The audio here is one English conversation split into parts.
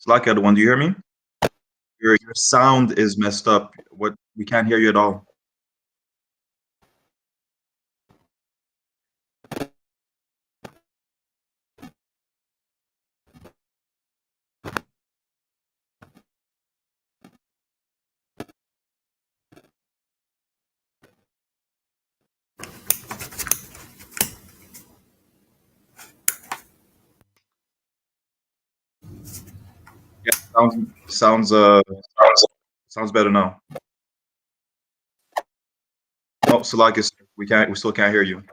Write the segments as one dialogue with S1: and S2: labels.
S1: Slack, the one, do you hear me? Your sound is messed up. What, we can't hear you at all. Yeah, sounds better now. Oh, Slack, we still can't hear you.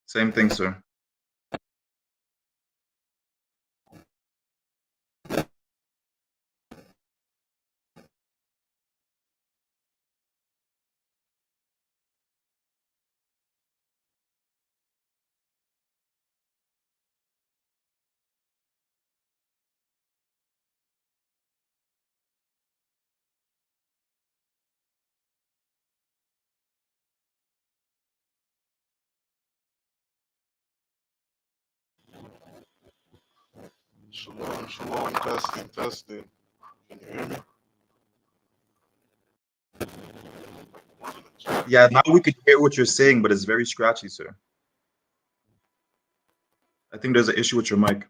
S1: Same thing, sir.
S2: Shalom, shalom, testing, testing. Can you hear me?
S1: Yeah, now we can hear what you're saying, but it's very scratchy, sir. I think there's an issue with your mic.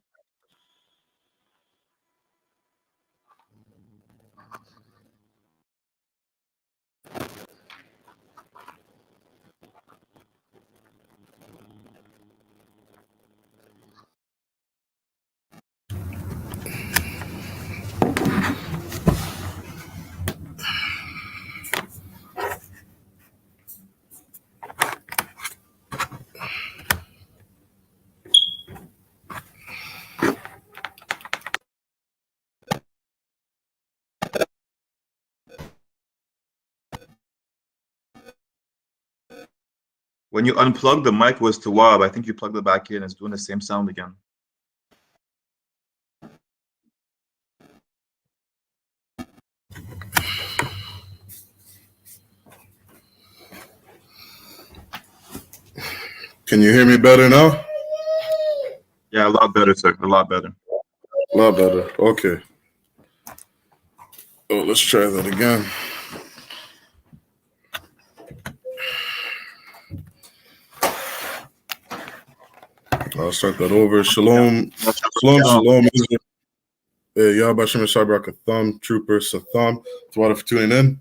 S1: When you unplug the mic was to Wab, I think you plugged it back in. It's doing the same sound again.
S2: Can you hear me better now?
S1: Yeah, a lot better, sir. A lot better.
S2: A lot better. Okay. Oh, let's try that again. I'll start that over. Shalom, shalom. Yahweh Hashem Yashai Barakatham, Trooper Satham. Tawada for tuning in.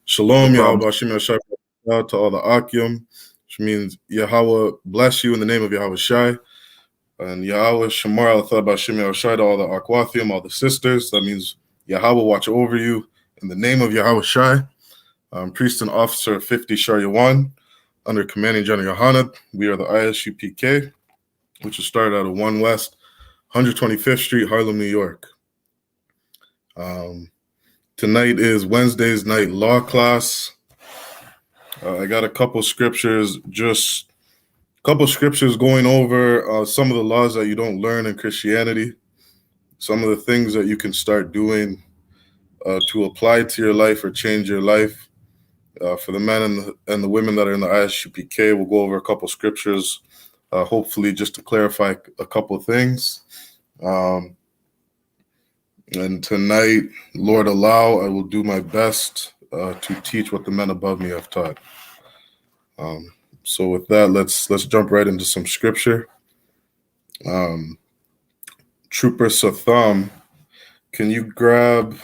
S2: Shalom, Yahweh Hashem Yashai Barakatham to all the Akim, which means Yahweh bless you in the name of Yahweh Shai. And Yahweh Shamar al-Thab Hashem Yashai to all the Akwathim, all the sisters. That means Yahweh watch over you in the name of Yahweh Shai. Priest and officer of 50 Shar Yawan, under commanding General YAHANNA. We are the I.S.U.P.K, which is started out of 1 West, 125th Street, Harlem, New York. Tonight is Wednesday's night law class. I got a couple scriptures, going over some of the laws that you don't learn in Christianity, some of the things that you can start doing to apply to your life or change your life. For the men and the women that are in the I.S.U.P.K, we'll go over a couple scriptures, hopefully just to clarify a couple things. And tonight, Lord allow, I will do my best to teach what the men above me have taught. So with that, let's jump right into some scripture. Trooper Satham, can you grab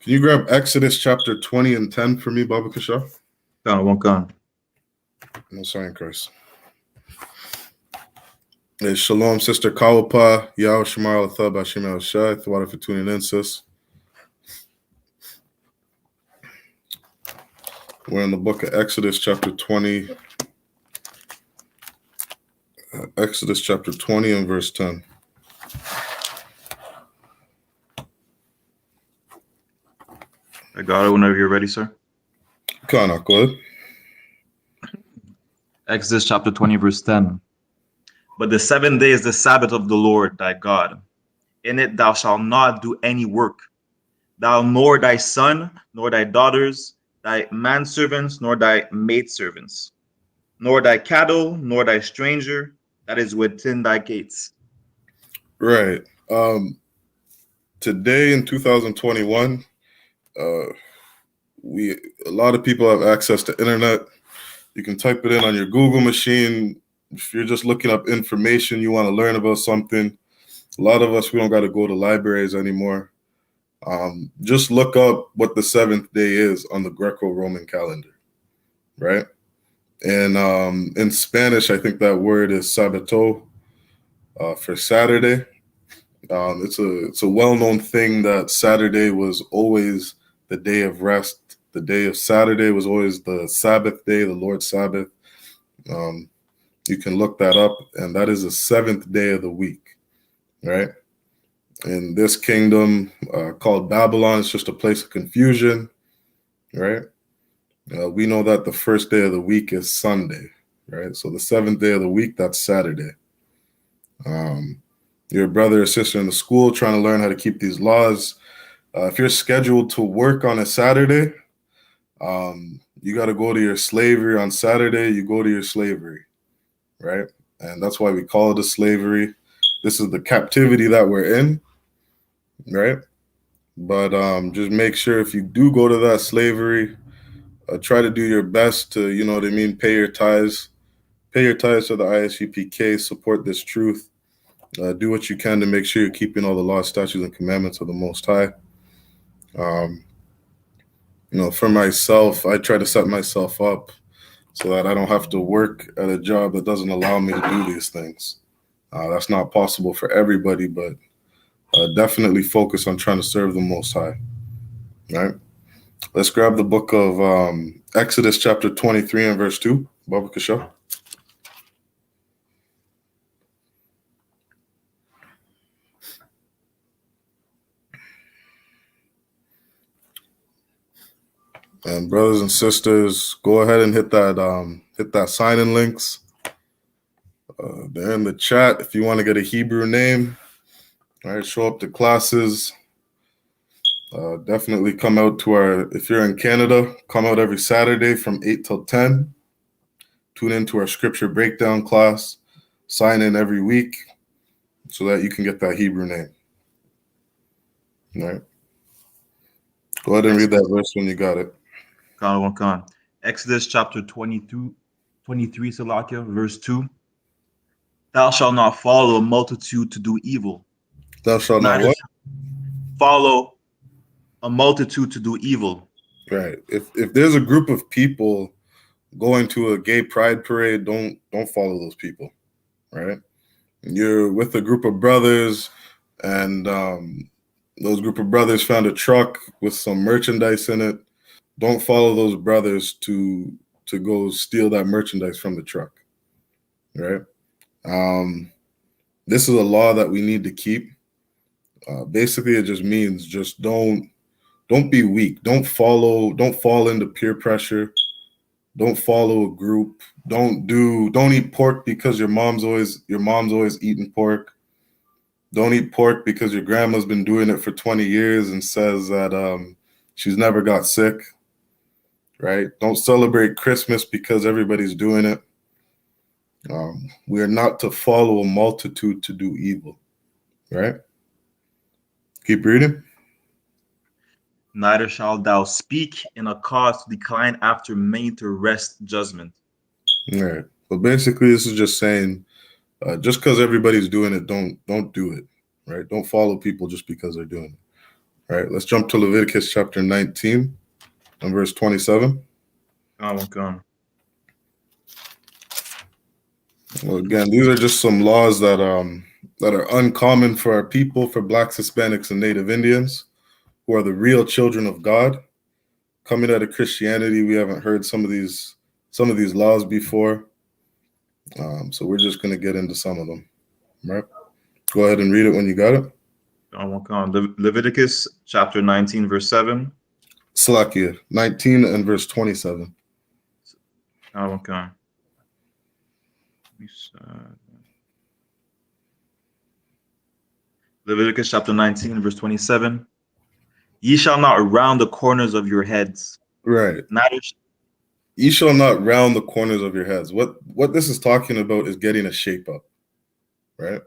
S2: Exodus chapter 20 and 10 for me, Baba Kasha?
S1: No,
S2: sorry, Chris. Hey, shalom, Sister Kawapa, Yahweh Shamar al-Thab Hashem al-Shai. Thank for tuning in, sis. We're in the book of Exodus chapter 20. Exodus chapter 20 and verse 10.
S1: I got it whenever you're ready, sir.
S2: Go ahead.
S1: Exodus chapter 20, verse 10. But the 7th day is the Sabbath of the Lord thy God. In it thou shalt not do any work, thou nor thy son, nor thy daughters, thy manservants, nor thy maidservants, nor thy cattle, nor thy stranger that is within thy gates.
S2: Right. Today in 2021, a lot of people have access to internet. You can type it in on your Google machine. If you're just looking up information, you want to learn about something. A lot of us, we don't got to go to libraries anymore. Just look up what the 7th day is on the Greco-Roman calendar, right? And in Spanish, I think that word is sabato for Saturday. It's a well-known thing that Saturday was always the day of rest. The day of Saturday was always the Sabbath day, the Lord's Sabbath. You can look that up, and that is the 7th day of the week, right? In this kingdom called Babylon, it's just a place of confusion, right? We know that the first day of the week is Sunday, right? So the 7th day of the week, that's Saturday. Your brother or sister in the school trying to learn how to keep these laws. If you're scheduled to work on a Saturday, you got to go to your slavery on Saturday. You go to your slavery, right? And that's why we call it a slavery. This is the captivity that we're in, right? But just make sure if you do go to that slavery, try to do your best to, you know what I mean, pay your tithes to the I.S.U.P.K, support this truth. Do what you can to make sure you're keeping all the laws, statutes, and commandments of the Most High. For myself, I try to set myself up so that I don't have to work at a job that doesn't allow me to do these things. That's not possible for everybody, but definitely focus on trying to serve the Most High. All right? Let's grab the book of Exodus chapter 23 and verse 2. Baba Kasha. And brothers and sisters, go ahead and hit that sign-in links. They're in the chat if you want to get a Hebrew name. All right, show up to classes. Definitely come out to if you're in Canada, come out every Saturday from 8 till 10. Tune into our scripture breakdown class. Sign in every week so that you can get that Hebrew name. All right. Go ahead and read that verse when you got it.
S1: Exodus chapter 23, Salakia, verse 2. Thou shalt not follow a multitude to do evil.
S2: Thou shalt not what?
S1: Follow a multitude to do evil.
S2: Right. If there's a group of people going to a gay pride parade, don't follow those people. Right. You're with a group of brothers, and those group of brothers found a truck with some merchandise in it. Don't follow those brothers to go steal that merchandise from the truck. Right. This is a law that we need to keep. Basically, it just means just don't be weak. Don't fall into peer pressure. Don't follow a group. Don't eat pork because your mom's always eating pork. Don't eat pork because your grandma's been doing it for 20 years and says that she's never got sick. Right? Don't celebrate Christmas because everybody's doing it. We are not to follow a multitude to do evil. Right? Keep reading.
S1: Neither shalt thou speak in a cause to decline after many to wrest judgment.
S2: All right. But basically, this is just saying, just because everybody's doing it, don't do it. Right? Don't follow people just because they're doing it. All right. Let's jump to Leviticus chapter 19 and verse 27. Well, again, these are just some laws that are uncommon for our people, for Blacks, Hispanics, and Native Indians, who are the real children of God. Coming out of Christianity, we haven't heard some of these laws before. So we're just going to get into some of them. Right? Go ahead and read it when you got it.
S1: Leviticus chapter 19, verse 7.
S2: Salakia, 19 and verse 27.
S1: Okay. Leviticus chapter 19, verse 27. Ye shall not round the corners of your heads.
S2: Right.
S1: Neither
S2: Ye shall not round the corners of your heads. What this is talking about is getting a shape up, right?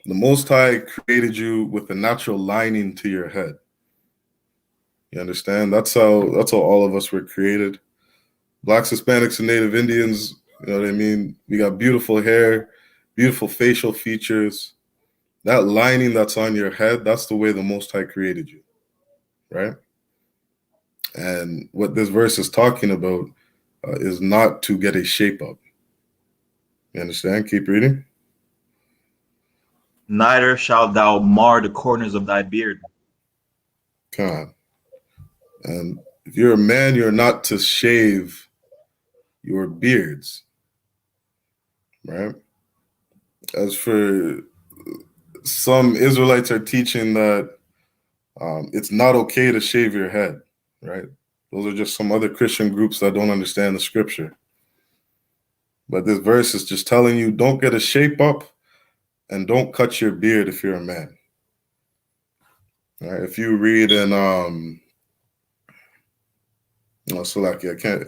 S2: The Most High created you with a natural lining to your head. You understand? That's how all of us were created. Blacks, Hispanics, and Native Indians, you know what I mean? We got beautiful hair, beautiful facial features. That lining that's on your head, that's the way the Most High created you, right? And what this verse is talking about is not to get a shape up. You understand? Keep reading.
S1: neither shalt thou mar the corners of thy beard.
S2: Come on. And if you're a man, you're not to shave your beards, right? As for some Israelites are teaching that it's not okay to shave your head, right? Those are just some other Christian groups that don't understand the scripture. But this verse is just telling you don't get a shape up and don't cut your beard if you're a man. All right? If you read in Salaki, I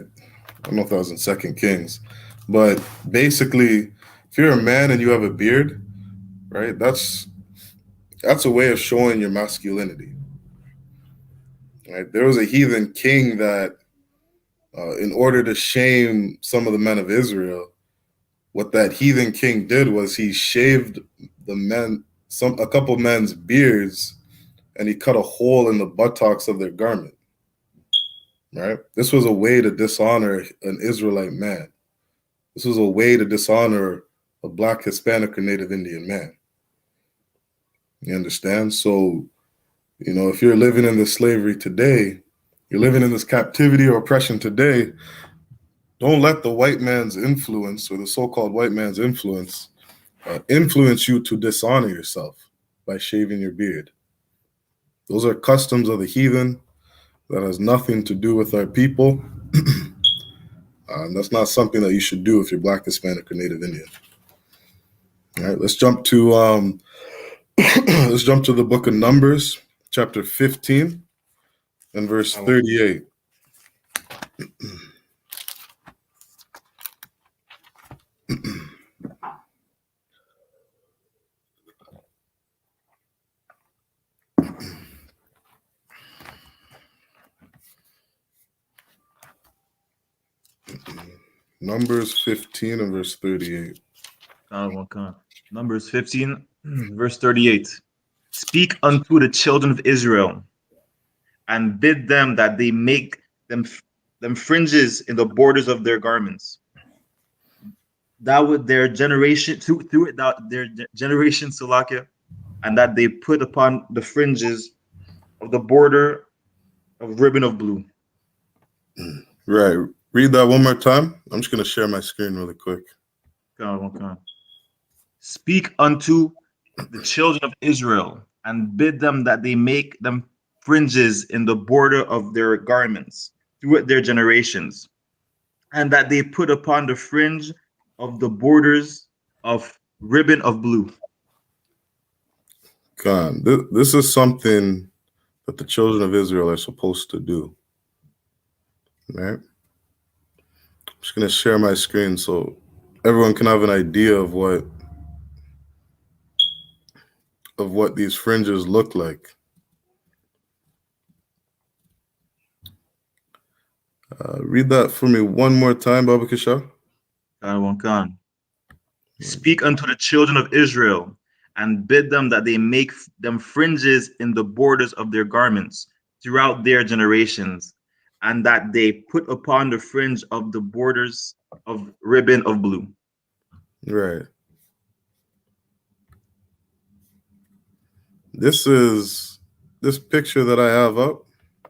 S2: don't know if that was in 2 Kings, but basically, if you're a man and you have a beard, right, that's a way of showing your masculinity. Right? There was a heathen king that, in order to shame some of the men of Israel, what that heathen king did was he shaved a couple men's beards, and he cut a hole in the buttocks of their garment. Right? This was a way to dishonor an Israelite man. This was a way to dishonor a Black, Hispanic, or Native Indian man. You understand? So, if you're living in this slavery today, you're living in this captivity or oppression today, don't let the white man's influence or the so-called white man's influence you to dishonor yourself by shaving your beard. Those are customs of the heathen that has nothing to do with our people. That's not something that you should do if you're Black, Hispanic, or Native Indian. All right, let's jump to the book of Numbers, chapter 15 and verse 38. Numbers 15 and verse 38.
S1: Numbers 15, verse 38. Speak unto the children of Israel, and bid them that they make them fringes in the borders of their garments. That would their generation through it that their generation Salakia, and that they put upon the fringes of the border of ribbon of blue.
S2: Right. Read that one more time. I'm just going to share my screen really quick.
S1: Speak unto the children of Israel, and bid them that they make them fringes in the border of their garments through their generations, and that they put upon the fringe of the borders of ribbon of blue.
S2: God, this is something that the children of Israel are supposed to do. Right? I'm just going to share my screen so everyone can have an idea of what these fringes look like. Read that for me one more time, Baba Kisha.
S1: Speak unto the children of Israel, and bid them that they make them fringes in the borders of their garments throughout their generations, and that they put upon the fringe of the borders of ribbon of blue.
S2: Right. This picture that I have up.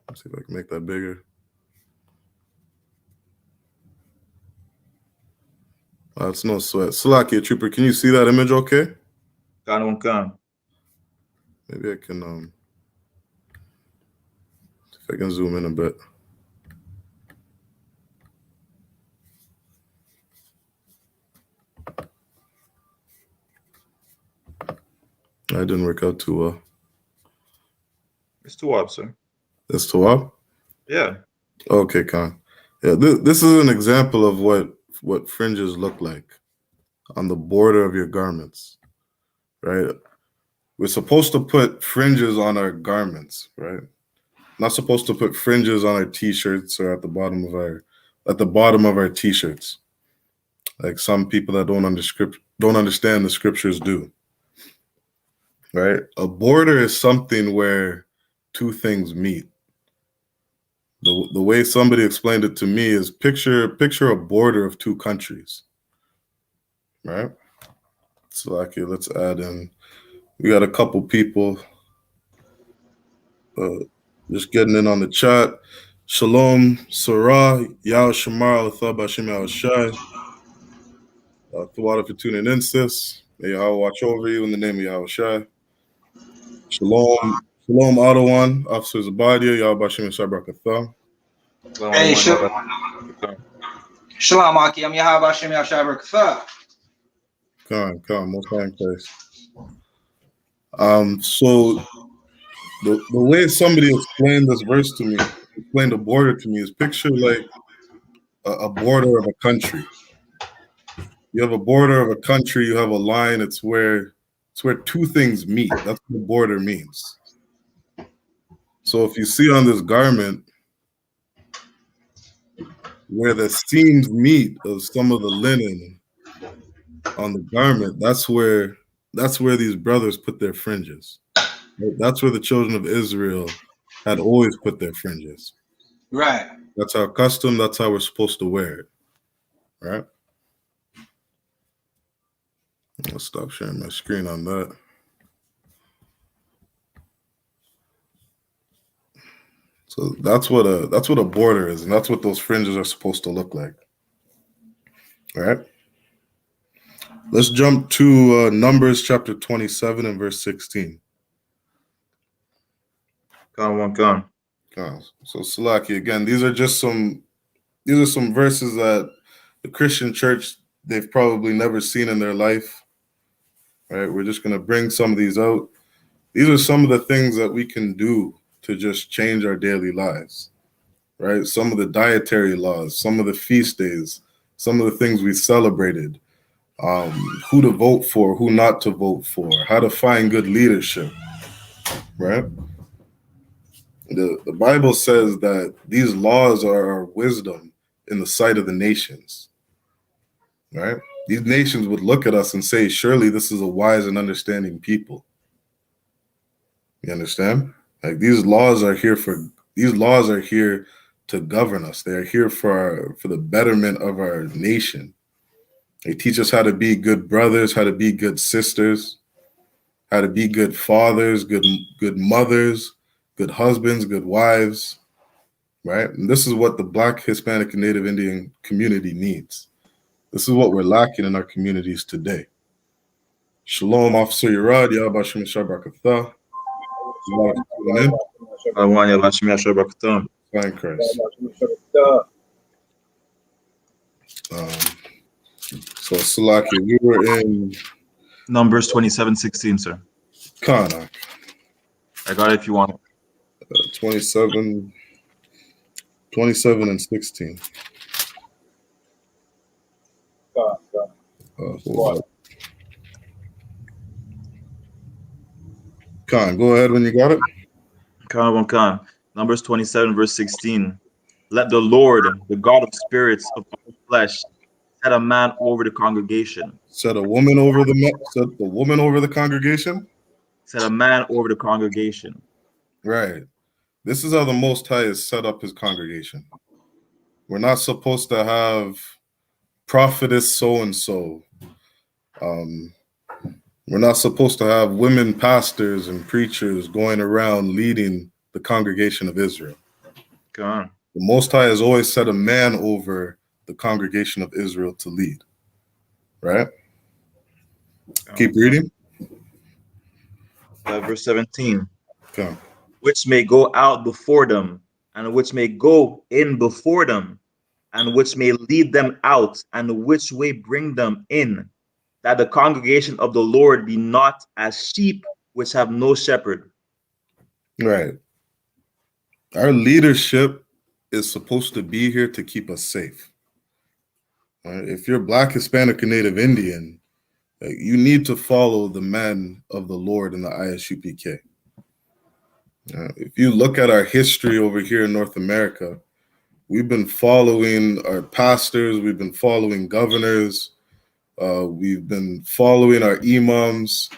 S2: Let's see if I can make that bigger. It's no sweat. Salakia, Trooper, can you see that image okay? Maybe I can if I can zoom in a bit. That didn't work out too well.
S1: It's too up, sir.
S2: It's too up?
S1: Yeah.
S2: Okay, Khan. Yeah, this is an example of what fringes look like on the border of your garments, right? We're supposed to put fringes on our garments, right? Not supposed to put fringes on our t-shirts or at the bottom of our t-shirts, like some people that don't understand the scriptures do, right? A border is something where two things meet. The way somebody explained it to me is picture a border of two countries, right? So okay, let's add in. We got a couple people just getting in on the chat. Shalom, Sarah, Yao Shamar, Thab Hashim Al Shai. Thawada for tuning in, sis. May Yahweh watch over you in the name of Yahweh Shai. Shalom, Adawan, Officer Zabadia, Yahweh Bashim Shai Brakatha.
S3: Hey, Shalom, Aki. I'm Yahweh Hashem Yahshai Barakatha.
S2: Come, most high in Christ. So the way somebody explained this verse to me, explained a border to me, is picture like a border of a country. You have a border of a country, you have a line, it's where two things meet. That's what the border means. So if you see on this garment where the seams meet of some of the linen on the garment, that's where these brothers put their fringes. That's where the children of Israel had always put their fringes.
S3: Right.
S2: That's our custom. That's how we're supposed to wear it. Right? I'll stop sharing my screen on that. So that's what a border is, and that's what those fringes are supposed to look like. All right. Let's jump to Numbers chapter 27 and verse 16.
S1: Gone.
S2: So Salaki, again, these are some verses that the Christian church, they've probably never seen in their life. Right? We're just gonna bring some of these out. These are some of the things that we can do to just change our daily lives. Right? Some of the dietary laws, some of the feast days, some of the things we celebrated, who to vote for, who not to vote for, how to find good leadership, right? The Bible says that these laws are our wisdom in the sight of the nations, right? These nations would look at us and say, surely this is a wise and understanding people. You understand? Like these laws are here to govern us. They are here for the betterment of our nation. They teach us how to be good brothers, how to be good sisters, how to be good fathers, good mothers, good husbands, good wives, right? And this is what the Black, Hispanic, and Native Indian community needs. This is what we're lacking in our communities today. Shalom, Officer Yerad, Yahweh Shem Shabrakatha. Fine, Christ. So, Salaki, we were in
S1: Numbers 27:16, sir.
S2: Kana.
S1: I got it if you want it.
S2: 27 and 16. Khan, go ahead when you got it.
S1: Khan. Numbers 27, verse 16. Let the Lord, the God of spirits of all flesh, set a man over the congregation.
S2: Set a woman over the congregation?
S1: Set a man over the congregation.
S2: Right. This is how the Most High has set up his congregation. We're not supposed to have prophetess so-and-so. We're not supposed to have women pastors and preachers going around leading the congregation of Israel.
S1: Come on.
S2: The Most High has always set a man over the congregation of Israel to lead. Right? Keep reading.
S1: Verse 17.
S2: Okay.
S1: Which may go out before them, and which may go in before them, and which may lead them out, and which way bring them in, that the congregation of the Lord be not as sheep which have no shepherd.
S2: Right. Our leadership is supposed to be here to keep us safe. Right? If you're Black, Hispanic, or Native Indian, you need to follow the man of the Lord in the I.S.U.P.K. If you look at our history over here in North America, we've been following our pastors, we've been following governors, we've been following our imams,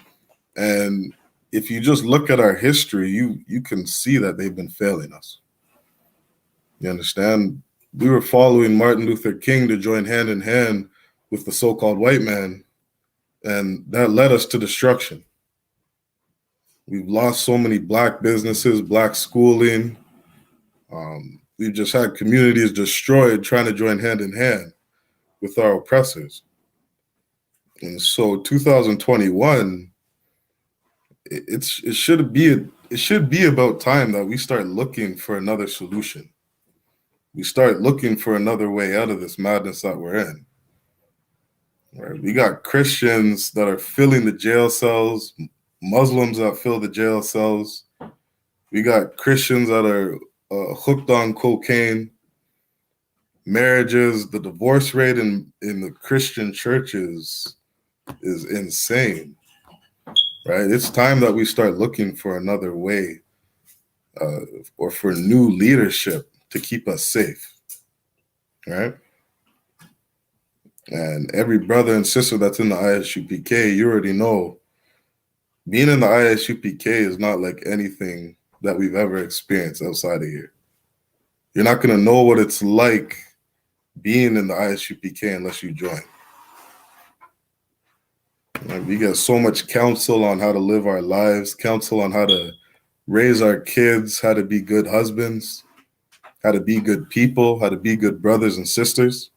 S2: and if you just look at our history, you can see that they've been failing us. You understand? We were following Martin Luther King to join hand in hand with the so-called white man, and that led us to destruction. We've lost so many Black businesses, Black schooling. We've just had communities destroyed trying to join hand in hand with our oppressors. And so 2021, it should be about time that we start looking for another solution. We start looking for another way out of this madness that we're in. Right? We got Christians that are filling the jail cells, Muslims that fill the jail cells. We got Christians that are hooked on cocaine. Marriages, the divorce rate in the Christian churches is insane. Right? It's time that we start looking for another way or for new leadership to keep us safe. Right? And every brother and sister that's in the I.S.U.P.K, you already know, being in the I.S.U.P.K is not like anything that we've ever experienced outside of here. You're not going to know what it's like being in the I.S.U.P.K unless you join. We get so much counsel on how to live our lives, counsel on how to raise our kids, how to be good husbands, how to be good people, how to be good brothers and sisters.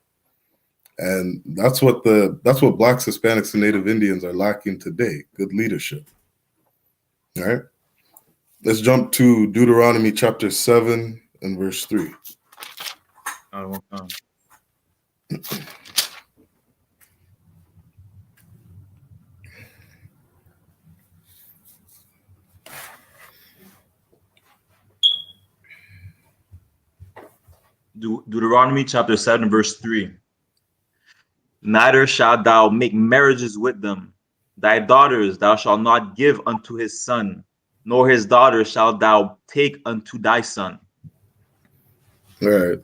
S2: And that's what Blacks, Hispanics, and Native Indians are lacking today, good leadership. All right? Let's jump to Deuteronomy chapter 7 and verse 3.
S1: Deuteronomy chapter 7, verse 3. Neither shalt thou make marriages with them. Thy daughters thou shalt not give unto his son, nor his daughter shalt thou take unto thy son.
S2: All right.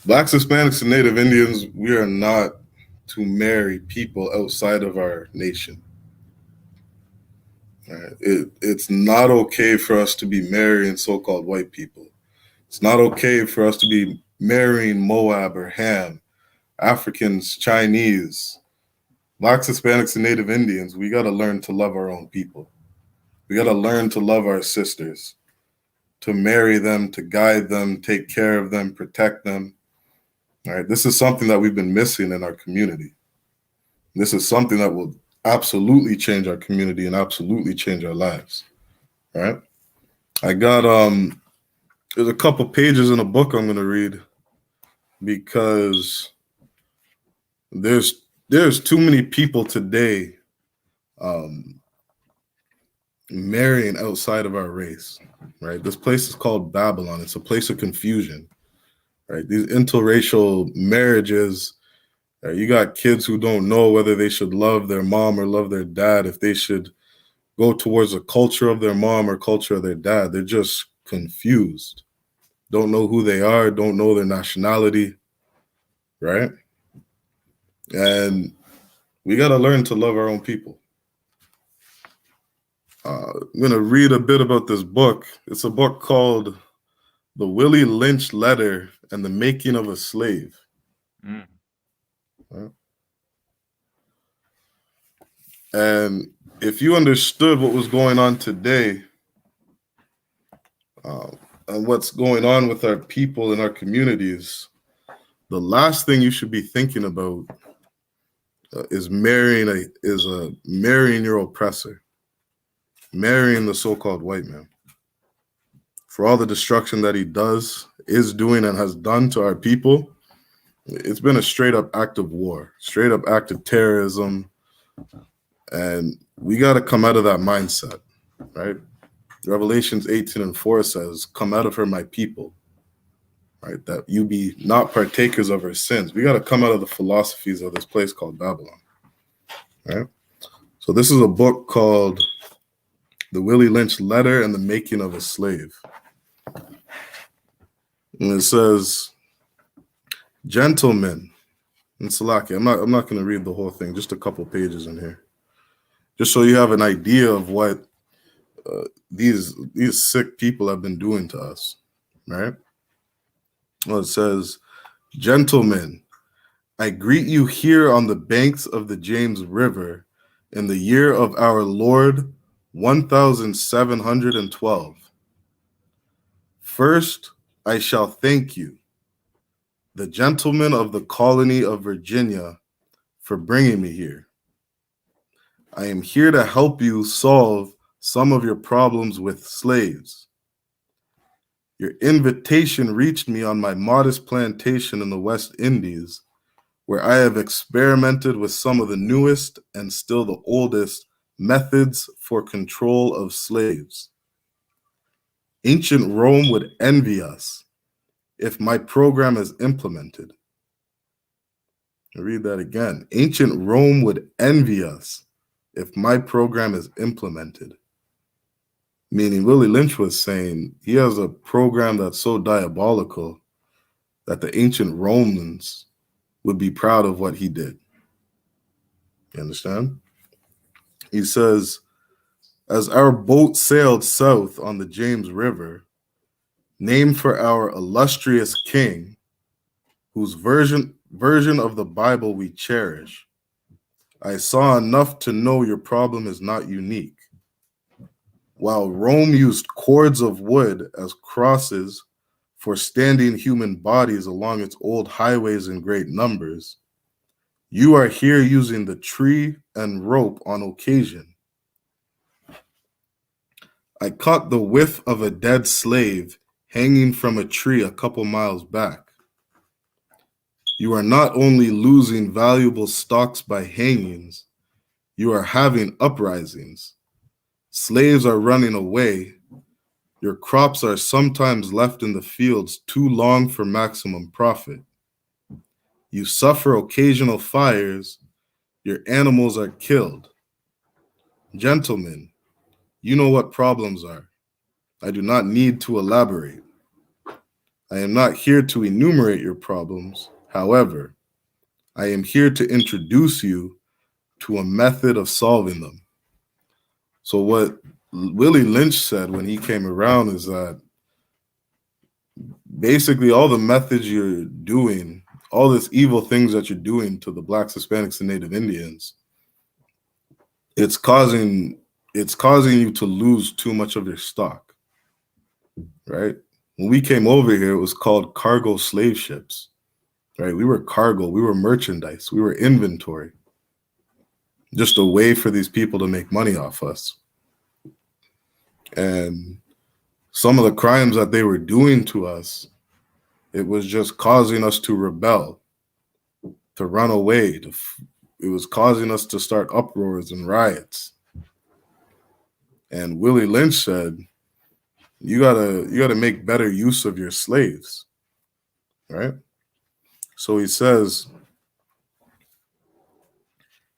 S2: Blacks, Hispanics, and Native Indians, we are not to marry people outside of our nation. All right. It's not okay for us to be marrying so-called white people. It's not okay for us to be marrying Moab or Ham, Africans, Chinese. Blacks, Hispanics, and Native Indians, we got to learn to love our own people. We got to learn to love our sisters, to marry them, to guide them, take care of them, protect them. All right, this is something that we've been missing in our community. This is something that will absolutely change our community and absolutely change our lives. All right. I got there's a couple pages in a book I'm going to read because there's too many people today marrying outside of our race. Right. This place is called Babylon. It's a place of confusion. Right. These interracial marriages. You got kids who don't know whether they should love their mom or love their dad, if they should go towards the culture of their mom or culture of their dad. They're just confused. Don't know who they are, don't know their nationality, right? And we got to learn to love our own people. I'm going to read a bit about this book. It's a book called The Willie Lynch Letter and the Making of a Slave. Right? And if you understood what was going on today and what's going on with our people and our communities, the last thing you should be thinking about is marrying your oppressor, marrying the so-called white man. For all the destruction that he is doing, and has done to our people, it's been a straight up act of war, straight up act of terrorism. And we got to come out of that mindset. right? Revelations 18:4 says, "Come out of her, my people," right? That you be not partakers of her sins. We got to come out of the philosophies of this place called Babylon, right? So this is a book called The Willie Lynch Letter and the Making of a Slave. And it says, "Gentlemen," and Salaki, I'm not going to read the whole thing, just a couple pages in here, just so you have an idea of what these sick people have been doing to us, right? Well, it says, "Gentlemen, I greet you here on the banks of the James River in the year of our Lord 1712. First, I shall thank you, the gentlemen of the colony of Virginia, for bringing me here. I am here to help you solve some of your problems with slaves. Your invitation reached me on my modest plantation in the West Indies, where I have experimented with some of the newest and still the oldest methods for control of slaves. Ancient Rome would envy us if my program is implemented." I'll read that again. Ancient Rome would envy us if my program is implemented. Meaning Willie Lynch was saying he has a program that's so diabolical that the ancient Romans would be proud of what he did. You understand? He says, "As our boat sailed south on the James River, named for our illustrious king, whose version of the Bible we cherish, I saw enough to know your problem is not unique. While Rome used cords of wood as crosses for standing human bodies along its old highways in great numbers, you are here using the tree and rope on occasion. I caught the whiff of a dead slave hanging from a tree a couple miles back. You are not only losing valuable stocks by hangings, you are having uprisings. Slaves are running away. Your crops are sometimes left in the fields too long for maximum profit. You suffer occasional fires. Your animals are killed. Gentlemen, you know what problems are. I do not need to elaborate. I am not here to enumerate your problems. However, I am here to introduce you to a method of solving them." So what Willie Lynch said when he came around is that basically all the methods you're doing, all these evil things that you're doing to the Blacks, Hispanics, and Native Indians, it's causing you to lose too much of your stock, right? When we came over here, it was called cargo slave ships, right? We were cargo, we were merchandise, we were inventory, just a way for these people to make money off us. And some of the crimes that they were doing to us, it was just causing us to rebel, to run away. It was causing us to start uproars and riots. And Willie Lynch said, you gotta make better use of your slaves, right? So he says,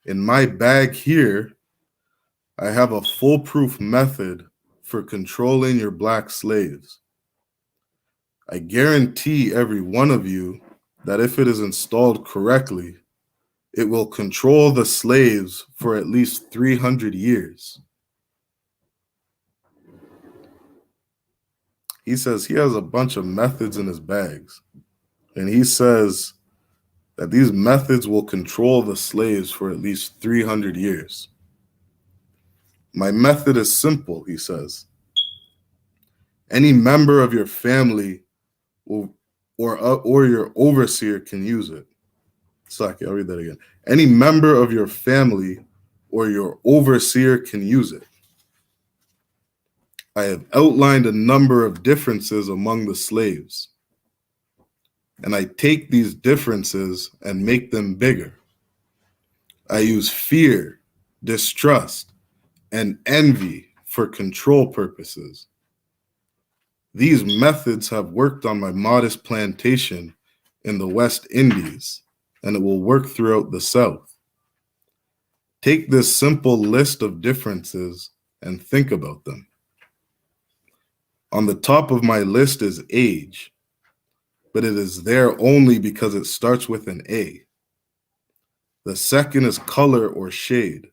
S2: "In my bag here, I have a foolproof method for controlling your black slaves. I guarantee every one of you that if it is installed correctly, it will control the slaves for at least 300 years. He says he has a bunch of methods in his bags, and he says that these methods will control the slaves for at least 300 years. My method is simple," he says. "Any member of your family or your overseer can use it." Saki, I'll read that again. "Any member of your family or your overseer can use it. I have outlined a number of differences among the slaves, and I take these differences and make them bigger. I use fear, distrust, and envy for control purposes. These methods have worked on my modest plantation in the West Indies, and it will work throughout the South. Take this simple list of differences and think about them. On the top of my list is age, but it is there only because it starts with an A. The second is color or shade.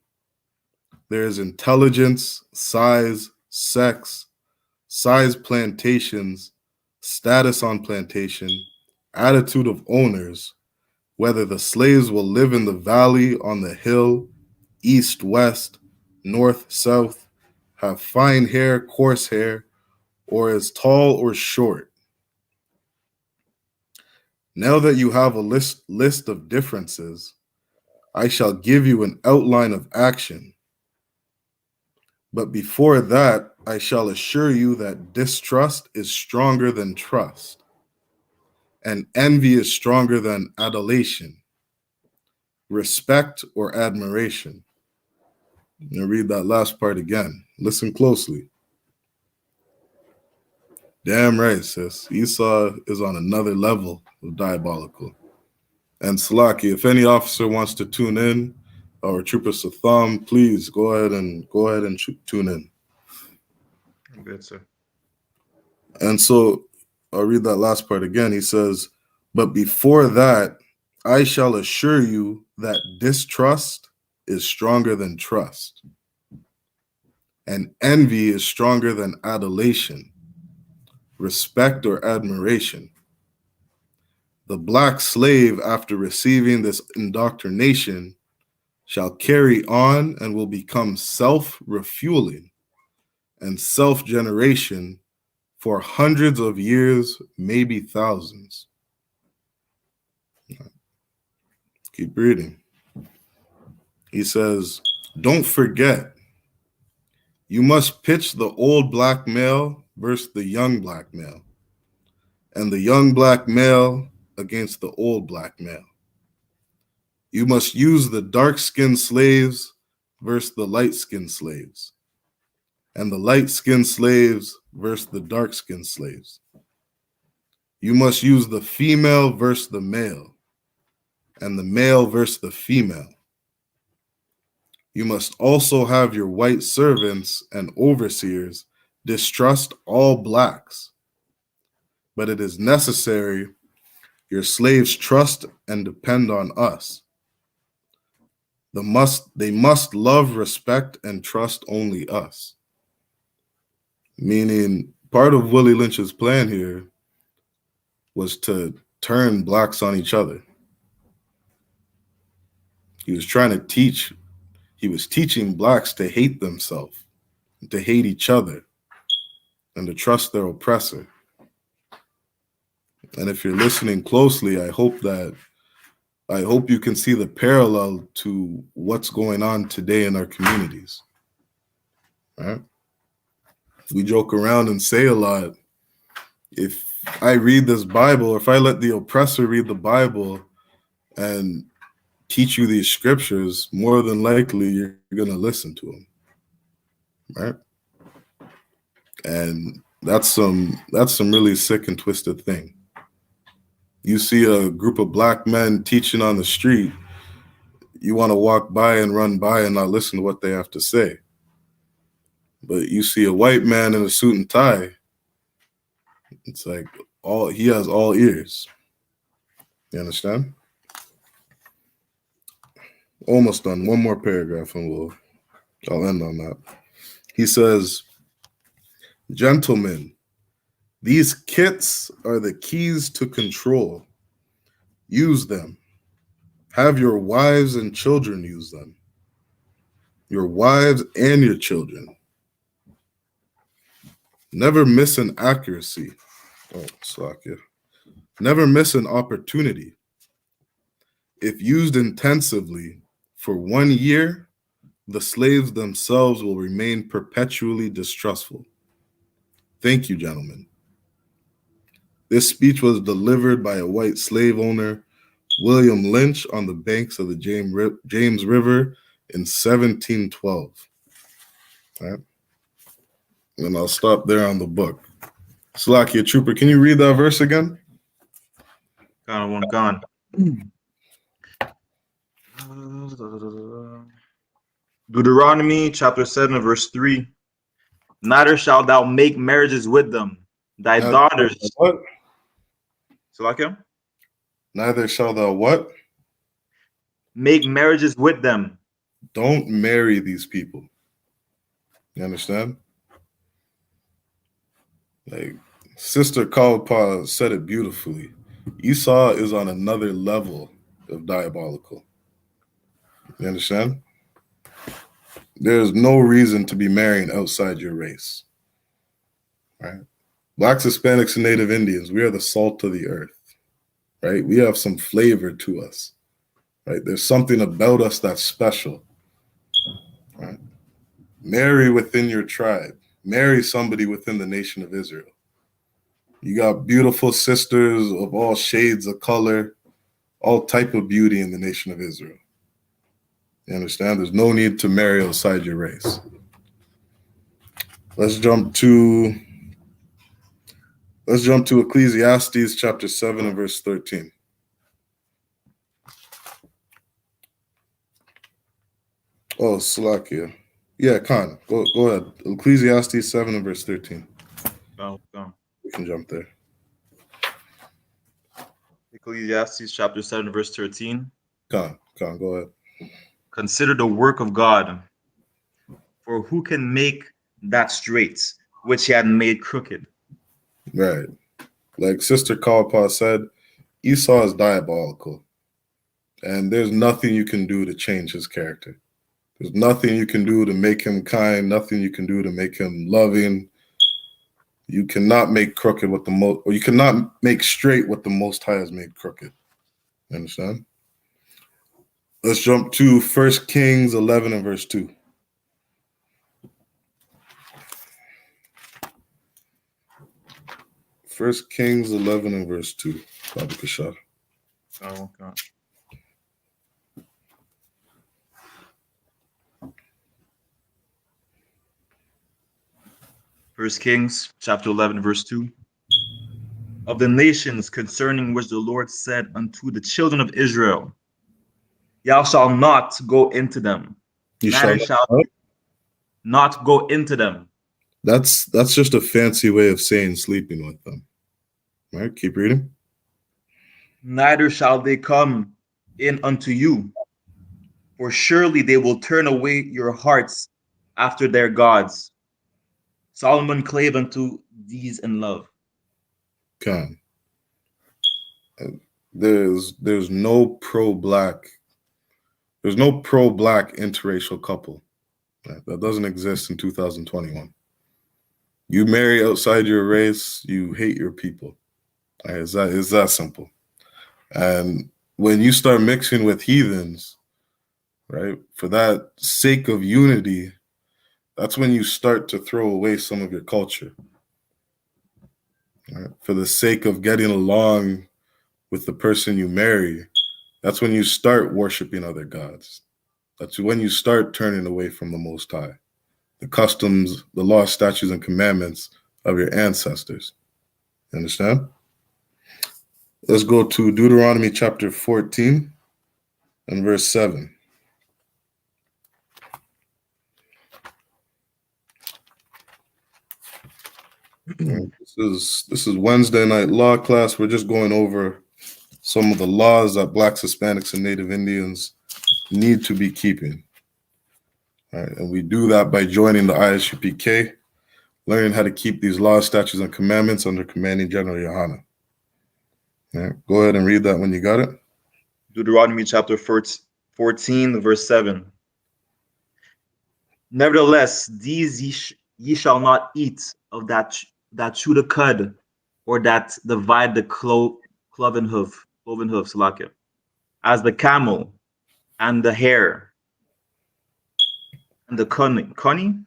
S2: There is intelligence, size, sex, size plantations, status on plantation, attitude of owners, whether the slaves will live in the valley, on the hill, east, west, north, south, have fine hair, coarse hair, or is tall or short. Now that you have a list of differences, I shall give you an outline of action. But before that, I shall assure you that distrust is stronger than trust, and envy is stronger than adulation, respect or admiration. Now read that last part again. Listen closely. Damn right, sis. Esau is on another level of diabolical. And Salaki, if any officer wants to tune in, or Trooper Satham, please go ahead and tune in.
S1: Good, sir.
S2: And so I'll read that last part again. He says, but before that, I shall assure you that distrust is stronger than trust, and envy is stronger than adulation, respect or admiration. The black slave, after receiving this indoctrination, shall carry on and will become self-refueling and self-generation for hundreds of years, maybe thousands. Keep reading. He says, don't forget, you must pitch the old black male versus the young black male, and the young black male against the old black male. You must use the dark-skinned slaves versus the light-skinned slaves, and the light-skinned slaves versus the dark-skinned slaves. You must use the female versus the male, and the male versus the female. You must also have your white servants and overseers distrust all blacks, but it is necessary your slaves trust and depend on us. They must love, respect, and trust only us. Meaning, part of Willie Lynch's plan here was to turn blacks on each other. He was teaching blacks to hate themselves, to hate each other, and to trust their oppressor. And if you're listening closely, I hope you can see the parallel to what's going on today in our communities. Right? We joke around and say a lot, if I read this Bible, or if I let the oppressor read the Bible and teach you these scriptures, more than likely you're going to listen to him. Right? And that's some really sick and twisted thing. You see a group of black men teaching on the street, you want to walk by and run by and not listen to what they have to say. But you see a white man in a suit and tie, it's like he has all ears. You understand? Almost done. One more paragraph and I'll end on that. He says, gentlemen, these kits are the keys to control. Use them. Have your wives and children use them. Your wives and your children. Never miss an accuracy. Never miss an opportunity. If used intensively for 1 year, the slaves themselves will remain perpetually distrustful. Thank you, gentlemen. This speech was delivered by a white slave owner, William Lynch, on the banks of the James River in 1712. Right? And I'll stop there on the book. Salakia Trooper, can you read that verse again?
S1: Gone. Deuteronomy chapter 7, verse 3. Neither shalt thou make marriages with them. Thy daughters.
S2: What?
S1: Salakia?
S2: Neither shall thou what?
S1: Make marriages with them.
S2: Don't marry these people. You understand? Like Sister Kalpa said it beautifully. Esau is on another level of diabolical. You understand? There's no reason to be marrying outside your race. Right? Blacks, Hispanics, and Native Indians, we are the salt of the earth. Right? We have some flavor to us. Right? There's something about us that's special. Right? Marry within your tribe. Marry somebody within the nation of Israel. You got beautiful sisters of all shades of color, all type of beauty in the nation of Israel. You understand? There's no need to marry outside your race. Let's jump to Ecclesiastes chapter 7 and verse 13. Oh, Salakia. Yeah, Khan, go ahead. Ecclesiastes 7 and verse 13.
S1: Go.
S2: We can jump there.
S1: Ecclesiastes chapter 7, verse 13.
S2: Khan, go ahead.
S1: Consider the work of God, for who can make that straight which he had made crooked?
S2: Right. Like Sister Kalpa said, Esau is diabolical. And there's nothing you can do to change his character. There's nothing you can do to make him kind, nothing you can do to make him loving. You cannot make crooked what you cannot make straight what the Most High has made crooked. You understand? Let's jump to 1 Kings 11 and verse 2. First Kings 11 and verse 2. Baba Kashar.
S1: Oh, God. First Kings chapter 11, verse 2. Of the nations concerning which the Lord said unto the children of Israel, thou shalt not go into them.
S2: You
S1: neither
S2: shall
S1: not go into them.
S2: That's just a fancy way of saying sleeping with them. All right, keep reading.
S1: Neither shall they come in unto you, for surely they will turn away your hearts after their gods. Solomon clave unto these in love.
S2: Khan. There's no pro-black interracial couple. That doesn't exist in 2021. You marry outside your race, you hate your people. It's that simple. And when you start mixing with heathens, right, for that sake of unity, that's when you start to throw away some of your culture. Right? For the sake of getting along with the person you marry, that's when you start worshiping other gods. That's when you start turning away from the Most High, the customs, the laws, statutes, and commandments of your ancestors. You understand? Let's go to Deuteronomy chapter 14 and verse 7. This is Wednesday night law class. We're just going over some of the laws that Blacks, Hispanics, and Native Indians need to be keeping. All right, and we do that by joining the I.S.U.P.K, learning how to keep these laws, statutes, and commandments under Commanding General YAHANNA. All right, go ahead and read that when you got it.
S1: Deuteronomy chapter 14, verse 7. Nevertheless, these ye shall not eat of that chew the cud, or that divide the cloven hoof, Salakia, as the camel and the hare and the cunning,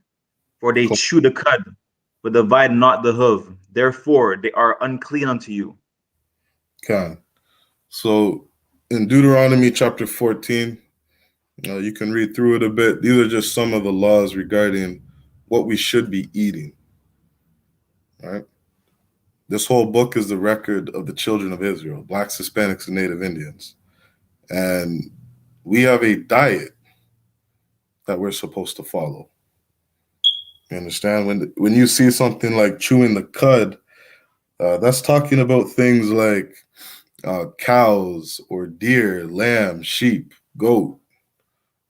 S1: for they chew the cud, but divide not the hoof. Therefore, they are unclean unto you.
S2: Okay. So in Deuteronomy chapter 14, you can read through it a bit. These are just some of the laws regarding what we should be eating. right? This whole book is the record of the children of Israel, Blacks, Hispanics, and Native Indians. And we have a diet that we're supposed to follow. You understand? When you see something like chewing the cud, that's talking about things like cows or deer, lamb, sheep, goat,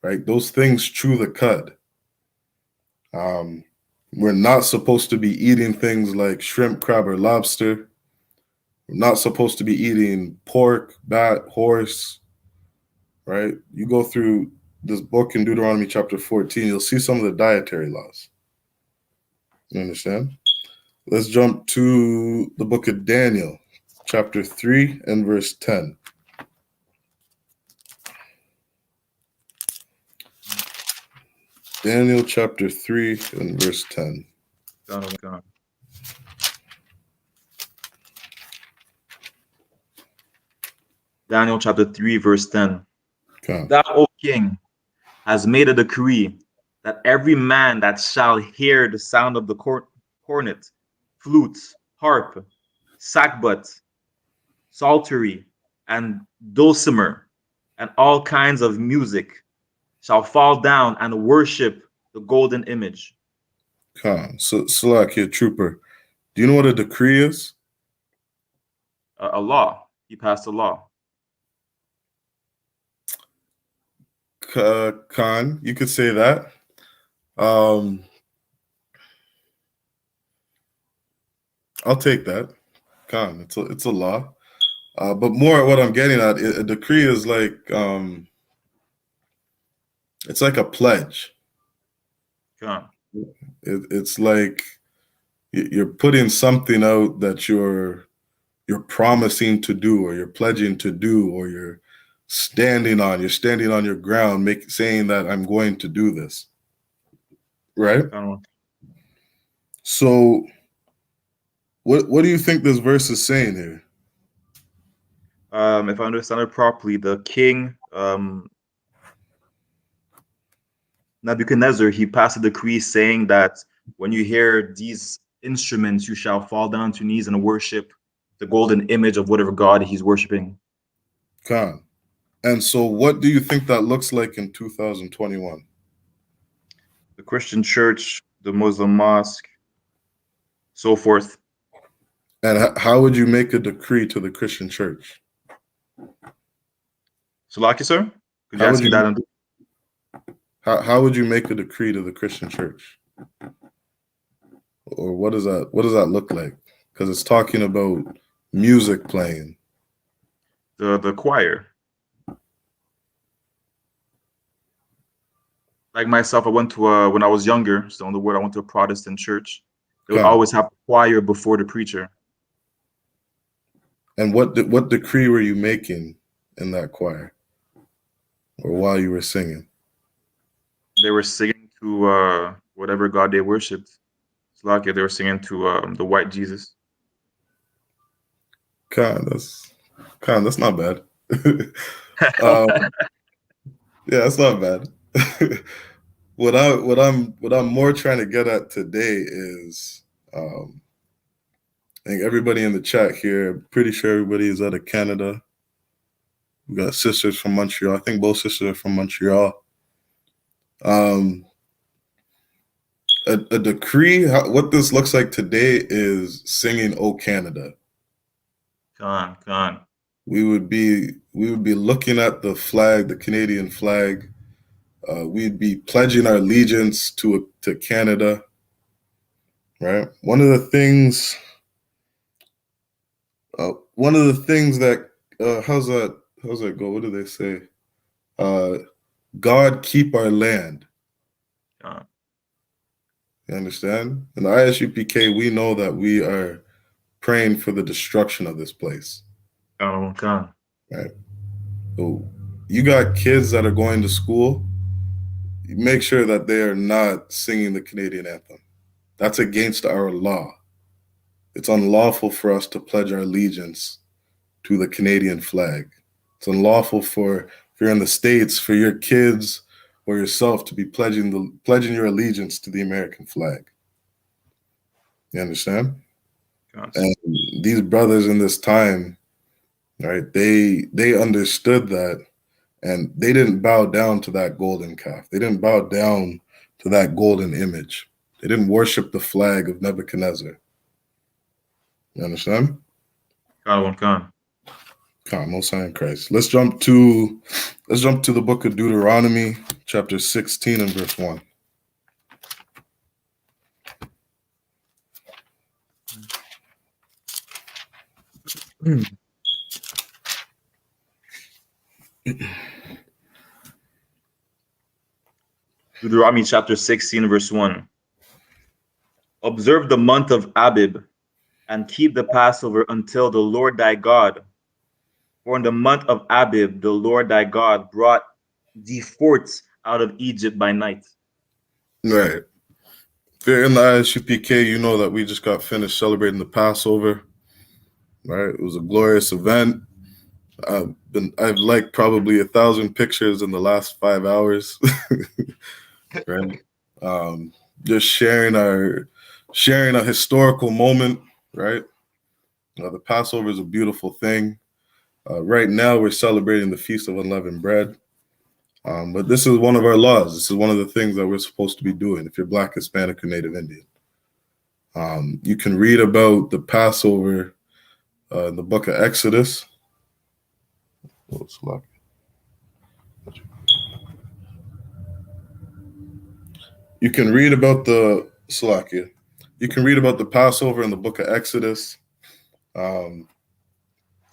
S2: right? Those things chew the cud. We're not supposed to be eating things like shrimp, crab, or lobster. We're not supposed to be eating pork, bat, horse, right? You go through this book in Deuteronomy chapter 14, you'll see some of the dietary laws. You understand? Let's jump to the book of Daniel, chapter 3 and verse 10. Daniel chapter 3 and verse 10.
S1: God. Daniel chapter 3, verse 10.
S2: God.
S1: Thou, O king, has made a decree that every man that shall hear the sound of the cornet, flute, harp, sackbut, psaltery, and dulcimer, and all kinds of music, shall fall down and worship the golden image.
S2: So, Salakia, trooper, do you know what a decree is?
S1: A law. He passed a law.
S2: Khan, you could say that. I'll take that. Khan, it's a law. But more what I'm getting at, a decree is like it's like a pledge. It's like you're putting something out that you're promising to do, or you're pledging to do, or you're standing on your ground, saying that I'm going to do this. Right? So what do you think this verse is saying here?
S1: If I understand it properly, the king Nebuchadnezzar, he passed a decree saying that when you hear these instruments, you shall fall down to your knees and worship the golden image of whatever God he's worshiping.
S2: Khan. And so what do you think that looks like in 2021?
S1: The Christian church, the Muslim mosque, so forth.
S2: And how would you make a decree to the Christian church?
S1: Salaki, sir? Could you ask me that?
S2: How would you make a decree to the Christian church? Or what does that look like? Because it's talking about music playing.
S1: The choir. Like myself, I went to when I was younger, still in the word, I went to a Protestant church. They would always have a choir before the preacher.
S2: And what decree were you making in that choir? Or while you were singing?
S1: They were singing to whatever God they worshipped. It's like they were singing to the white Jesus.
S2: Khan, that's not bad. Yeah, that's not bad. What I'm more trying to get at today is I think everybody in the chat here, pretty sure everybody is out of Canada. We got sisters from Montreal. I think both sisters are from Montreal. A decree, what this looks like today is singing "O Canada."
S1: Con.
S2: We would be looking at the flag, the Canadian flag. We'd be pledging our allegiance to Canada. Right. One of the things that how's that go? What do they say? God keep our land. You understand? In the I.S.U.P.K, we know that we are praying for the destruction of this place. Right. So you got kids that are going to school. You make sure that they are not singing the Canadian anthem. That's against our law. It's unlawful for us to pledge our allegiance to the Canadian flag. It's unlawful if you're in the States, for your kids or yourself to be pledging your allegiance to the American flag. You understand? And these brothers in this time, right, they understood that, and they didn't bow down to that golden calf. They didn't bow down to that golden image. They didn't worship the flag of Nebuchadnezzar. You understand?
S1: Con.
S2: Come, Most High in Christ. Let's jump to the book of Deuteronomy, chapter 16 and verse 1.
S1: Deuteronomy chapter 16, verse 1. Observe the month of Abib and keep the Passover until the Lord thy God. For in the month of Abib, the Lord thy God brought thee forth out of Egypt by night.
S2: Right. If you're in the I.S.U.P.K, you know that we just got finished celebrating the Passover. Right. It was a glorious event. I've liked probably 1,000 pictures in the last 5 hours. Right. Just sharing a historical moment, right? The Passover is a beautiful thing. Right now, we're celebrating the Feast of Unleavened Bread. But this is one of our laws. This is one of the things that we're supposed to be doing if you're Black, Hispanic, or Native Indian. You can read about the Passover in the book of Exodus. You can read about the Passover in the book of Exodus. You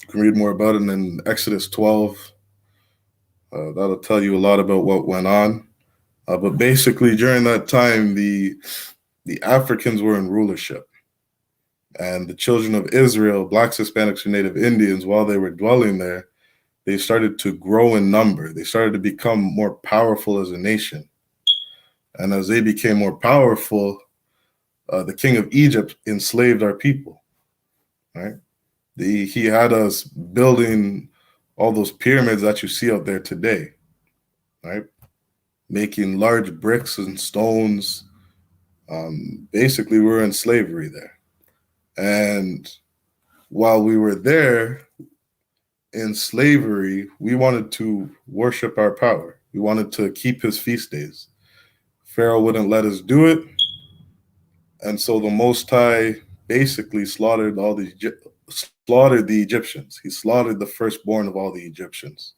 S2: can read more about it in Exodus 12. That'll tell you a lot about what went on. But basically, during that time, the Africans were in rulership. And the children of Israel, Blacks, Hispanics, and Native Indians, while they were dwelling there, they started to grow in number. They started to become more powerful as a nation. And as they became more powerful, the king of Egypt enslaved our people, right? He had us building all those pyramids that you see out there today, right? Making large bricks and stones. Basically, we're in slavery there. And while we were there in slavery, we wanted to worship our power. We wanted to keep his feast days. Pharaoh wouldn't let us do it. And so the Most High basically slaughtered the Egyptians. He slaughtered the firstborn of all the Egyptians,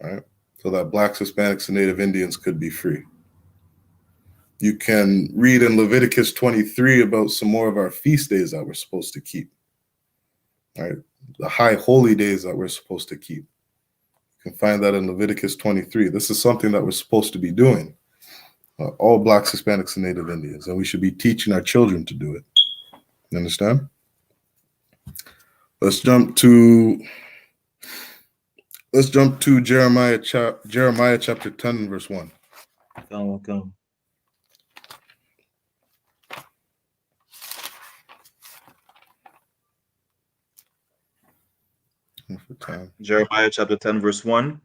S2: right? So that Blacks, Hispanics, and Native Indians could be free. You can read in Leviticus 23 about some more of our feast days that we're supposed to keep, right? The high holy days that we're supposed to keep. You can find that in Leviticus 23. This is something that we're supposed to be doing. All Blacks, Hispanics, and Native Indians, and we should be teaching our children to do it. You understand? Let's jump to Jeremiah chapter 10, verse 1.
S1: Come. Jeremiah chapter 10, verse 1.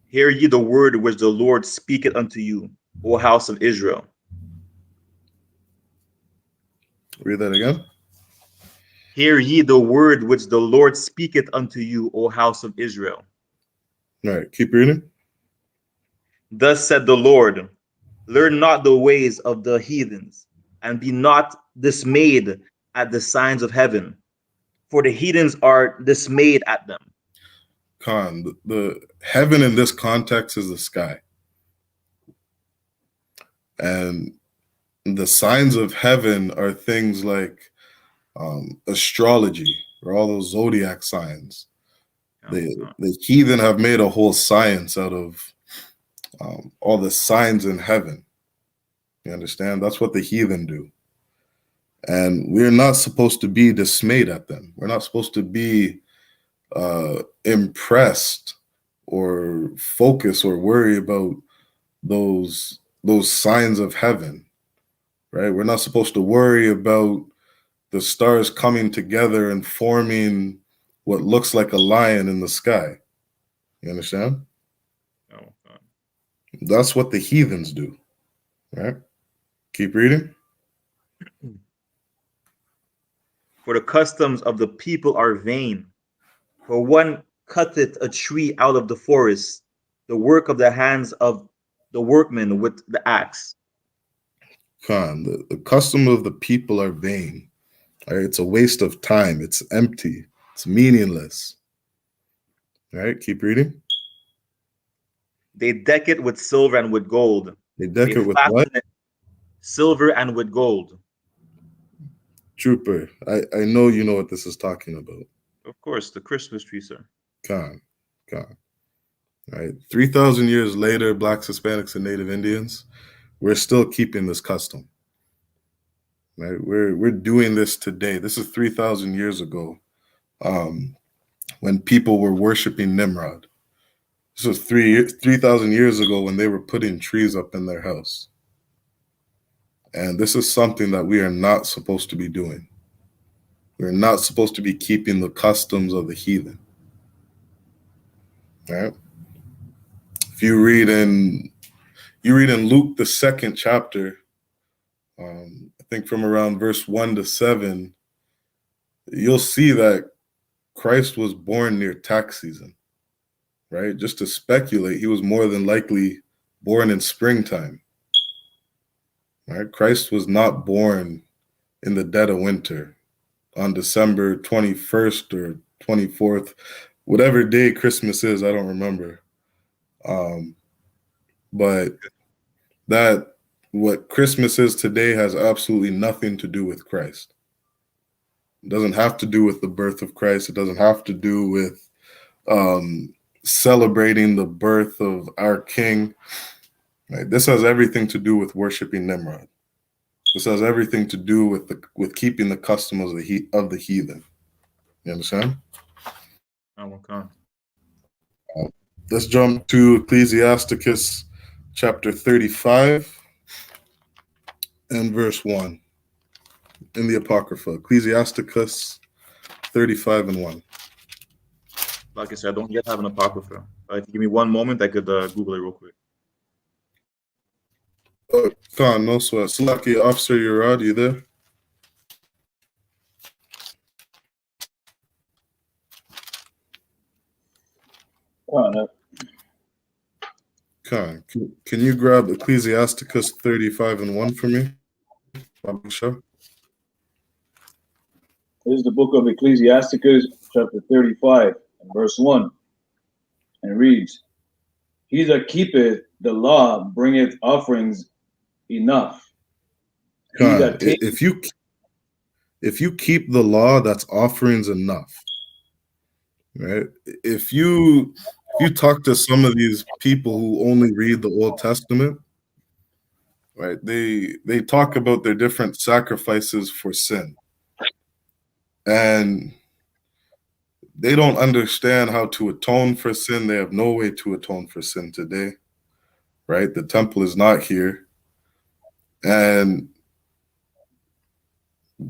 S1: Hear ye the word which the Lord speaketh unto you, O house of Israel.
S2: Read that again.
S1: Hear ye the word which the Lord speaketh unto you, O house of Israel.
S2: All right, keep reading.
S1: Thus said the Lord, learn not the ways of the heathens, and be not dismayed at the signs of heaven, for the heathens are dismayed at them.
S2: The heaven in this context is the sky. And the signs of heaven are things like astrology, or all those zodiac signs. The heathen have made a whole science out of all the signs in heaven. You understand? That's what the heathen do. And we're not supposed to be dismayed at them. We're not supposed to be impressed or focus or worry about those signs of heaven, right? We're not supposed to worry about the stars coming together and forming what looks like a lion in the sky. You understand? That's what the heathens do, right? Keep reading.
S1: For the customs of the people are vain. For one cutteth a tree out of the forest, the work of the hands of the workman with the axe.
S2: Khan, the custom of the people are vain. Right? It's a waste of time. It's empty. It's meaningless. All right, keep reading.
S1: They deck it with silver and with gold.
S2: They deck
S1: They
S2: it with what?
S1: fasten it silver and with gold.
S2: Trooper, I know you know what this is talking about.
S1: Of course, the Christmas tree, sir.
S2: Khan. All right, 3,000 years later, Blacks, Hispanics, and Native Indians, we're still keeping this custom. Right, we're doing this today. This is 3,000 years ago, when people were worshiping Nimrod. This was 3,000 years ago when they were putting trees up in their house. And this is something that we are not supposed to be doing. We're not supposed to be keeping the customs of the heathen. Right? If you read in Luke, the 2nd chapter, I think from around verse 1 to 7, you'll see that Christ was born near tax season. Right? Just to speculate, he was more than likely born in springtime. Right? Christ was not born in the dead of winter on December 21st or 24th, whatever day Christmas is, I don't remember. But that what Christmas is today has absolutely nothing to do with Christ. It doesn't have to do with the birth of Christ. It doesn't have to do with celebrating the birth of our King. Right? This has everything to do with worshiping Nimrod. This has everything to do with keeping the customs of the heathen. You understand?
S1: Okay.
S2: Let's jump to Ecclesiasticus chapter 35 and verse 1 in the Apocrypha. Ecclesiasticus 35 and 1.
S1: Like I said, I don't yet have an Apocrypha. If you give me one moment, I could Google it real quick.
S2: Khan, no sweat. Salaki, Officer Urad, you there? Khan, can you grab Ecclesiasticus 35 and 1 for me?
S4: This is the book of Ecclesiasticus, chapter 35, and verse 1. And reads, He that keepeth the law bringeth offerings enough.
S2: Khan, if you keep the law, that's offerings enough. Right? If you talk to some of these people who only read the Old Testament, right? They talk about their different sacrifices for sin. And they don't understand how to atone for sin. They have no way to atone for sin today. Right? The temple is not here. And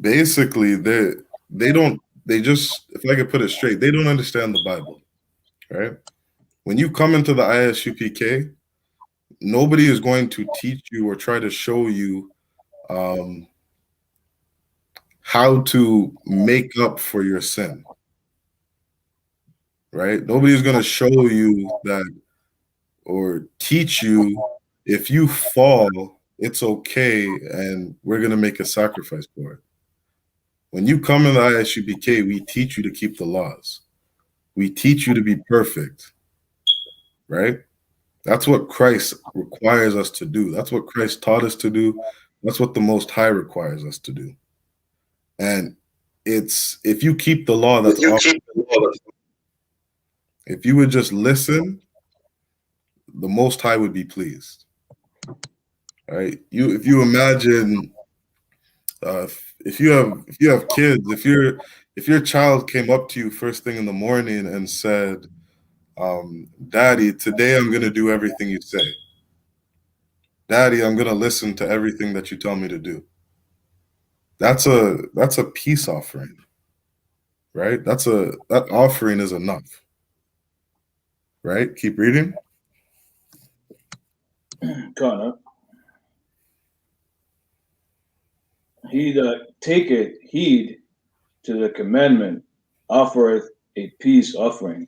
S2: basically they just, if I could put it straight, they don't understand the Bible. Right? When you come into the I.S.U.P.K, nobody is going to teach you or try to show you how to make up for your sin. Right? Nobody's going to show you that or teach you if you fall, it's okay, and we're going to make a sacrifice for it. When you come in the I.S.U.P.K, we teach you to keep the laws. We teach you to be perfect. Right? That's what Christ requires us to do. That's what Christ taught us to do. That's what the Most High requires us to do. And it's, if you keep the law, that's awesome. If you would just listen, the Most High would be pleased. All right? If you imagine, if you have kids, if your child came up to you first thing in the morning and said, Daddy, today I'm going to do everything you say. Daddy, I'm going to listen to everything that you tell me to do. That's a peace offering, right? That offering is enough, right? Keep reading.
S4: Connor. He that taketh heed to the commandment offereth a peace offering.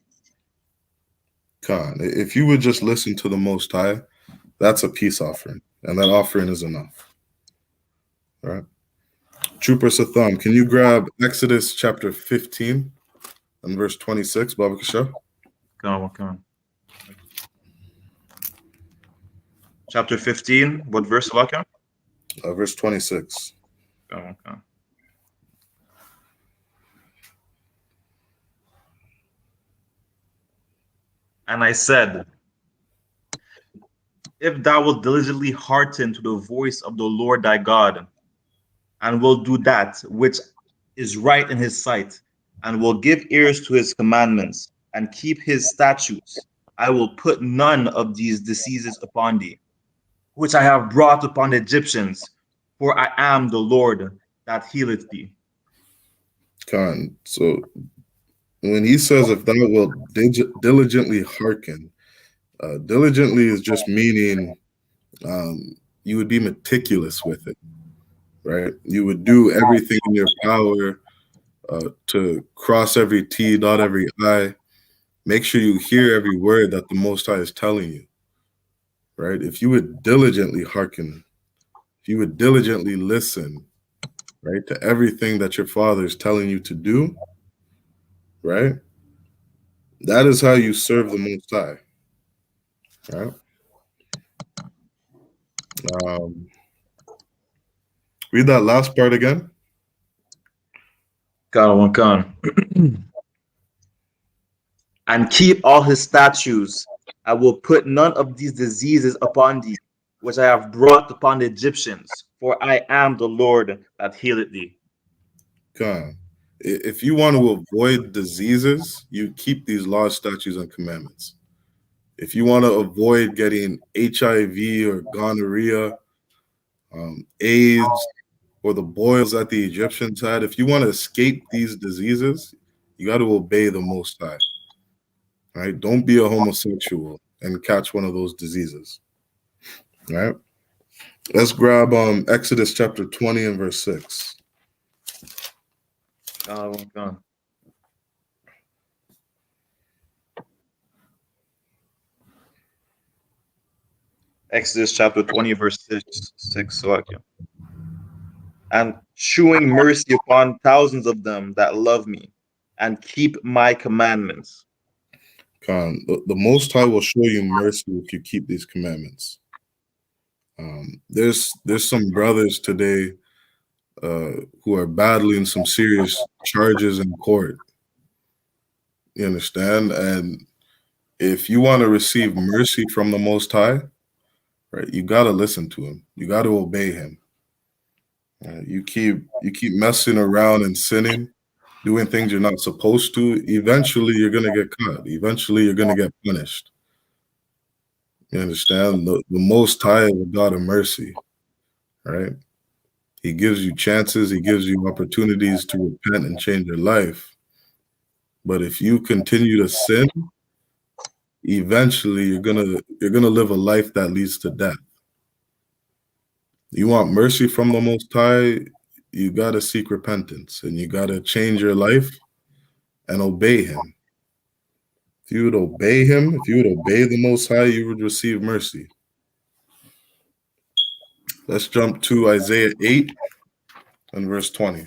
S2: Khan, if you would just listen to the Most High, that's a peace offering, and that offering is enough. All right. Trooper Satham, can you grab Exodus chapter 15 and verse 26, Baba Kasha?
S1: Come on. Chapter 15, what verse, Salakia?
S2: Verse 26.
S1: Come on. And I said, if thou wilt diligently hearken to the voice of the Lord thy God, and will do that which is right in his sight, and will give ears to his commandments, and keep his statutes, I will put none of these diseases upon thee, which I have brought upon the Egyptians, for I am the Lord that healeth thee.
S2: Khan, so when he says, if thou wilt diligently hearken, diligently is just meaning you would be meticulous with it, right? You would do everything in your power to cross every T, dot every I. Make sure you hear every word that the Most High is telling you, right? If you would diligently hearken, if you would diligently listen, right, to everything that your Father is telling you to do, right? That is how you serve the Most High, right? Read that last part again.
S1: Con. And keep all his statutes. I will put none of these diseases upon thee, which I have brought upon the Egyptians, for I am the Lord that healeth thee.
S2: Con. If you want to avoid diseases, you keep these laws, statutes, and commandments. If you want to avoid getting HIV or gonorrhea, AIDS, or the boils that the Egyptians had, if you want to escape these diseases, you got to obey the Most High. Right? Don't be a homosexual and catch one of those diseases. Right? Let's grab Exodus chapter 20 and verse 6.
S1: Exodus chapter 20, verse 6. And shewing mercy upon thousands of them that love me and keep my commandments.
S2: The Most High will show you mercy if you keep these commandments. There's some brothers today who are battling some serious charges in court. You understand? And if you want to receive mercy from the Most High, right, you got to listen to him. You got to obey him. You keep messing around and sinning, doing things you're not supposed to. Eventually, you're going to get caught. Eventually, you're going to get punished. You understand? The Most High is a God of mercy, right? He gives you chances. He gives you opportunities to repent and change your life. But if you continue to sin, eventually you're gonna live a life that leads to death. You want mercy from the Most High, you gotta seek repentance and you gotta change your life and obey him. If you would obey him, if you would obey the Most High, you would receive mercy. Let's jump to Isaiah 8 and verse 20.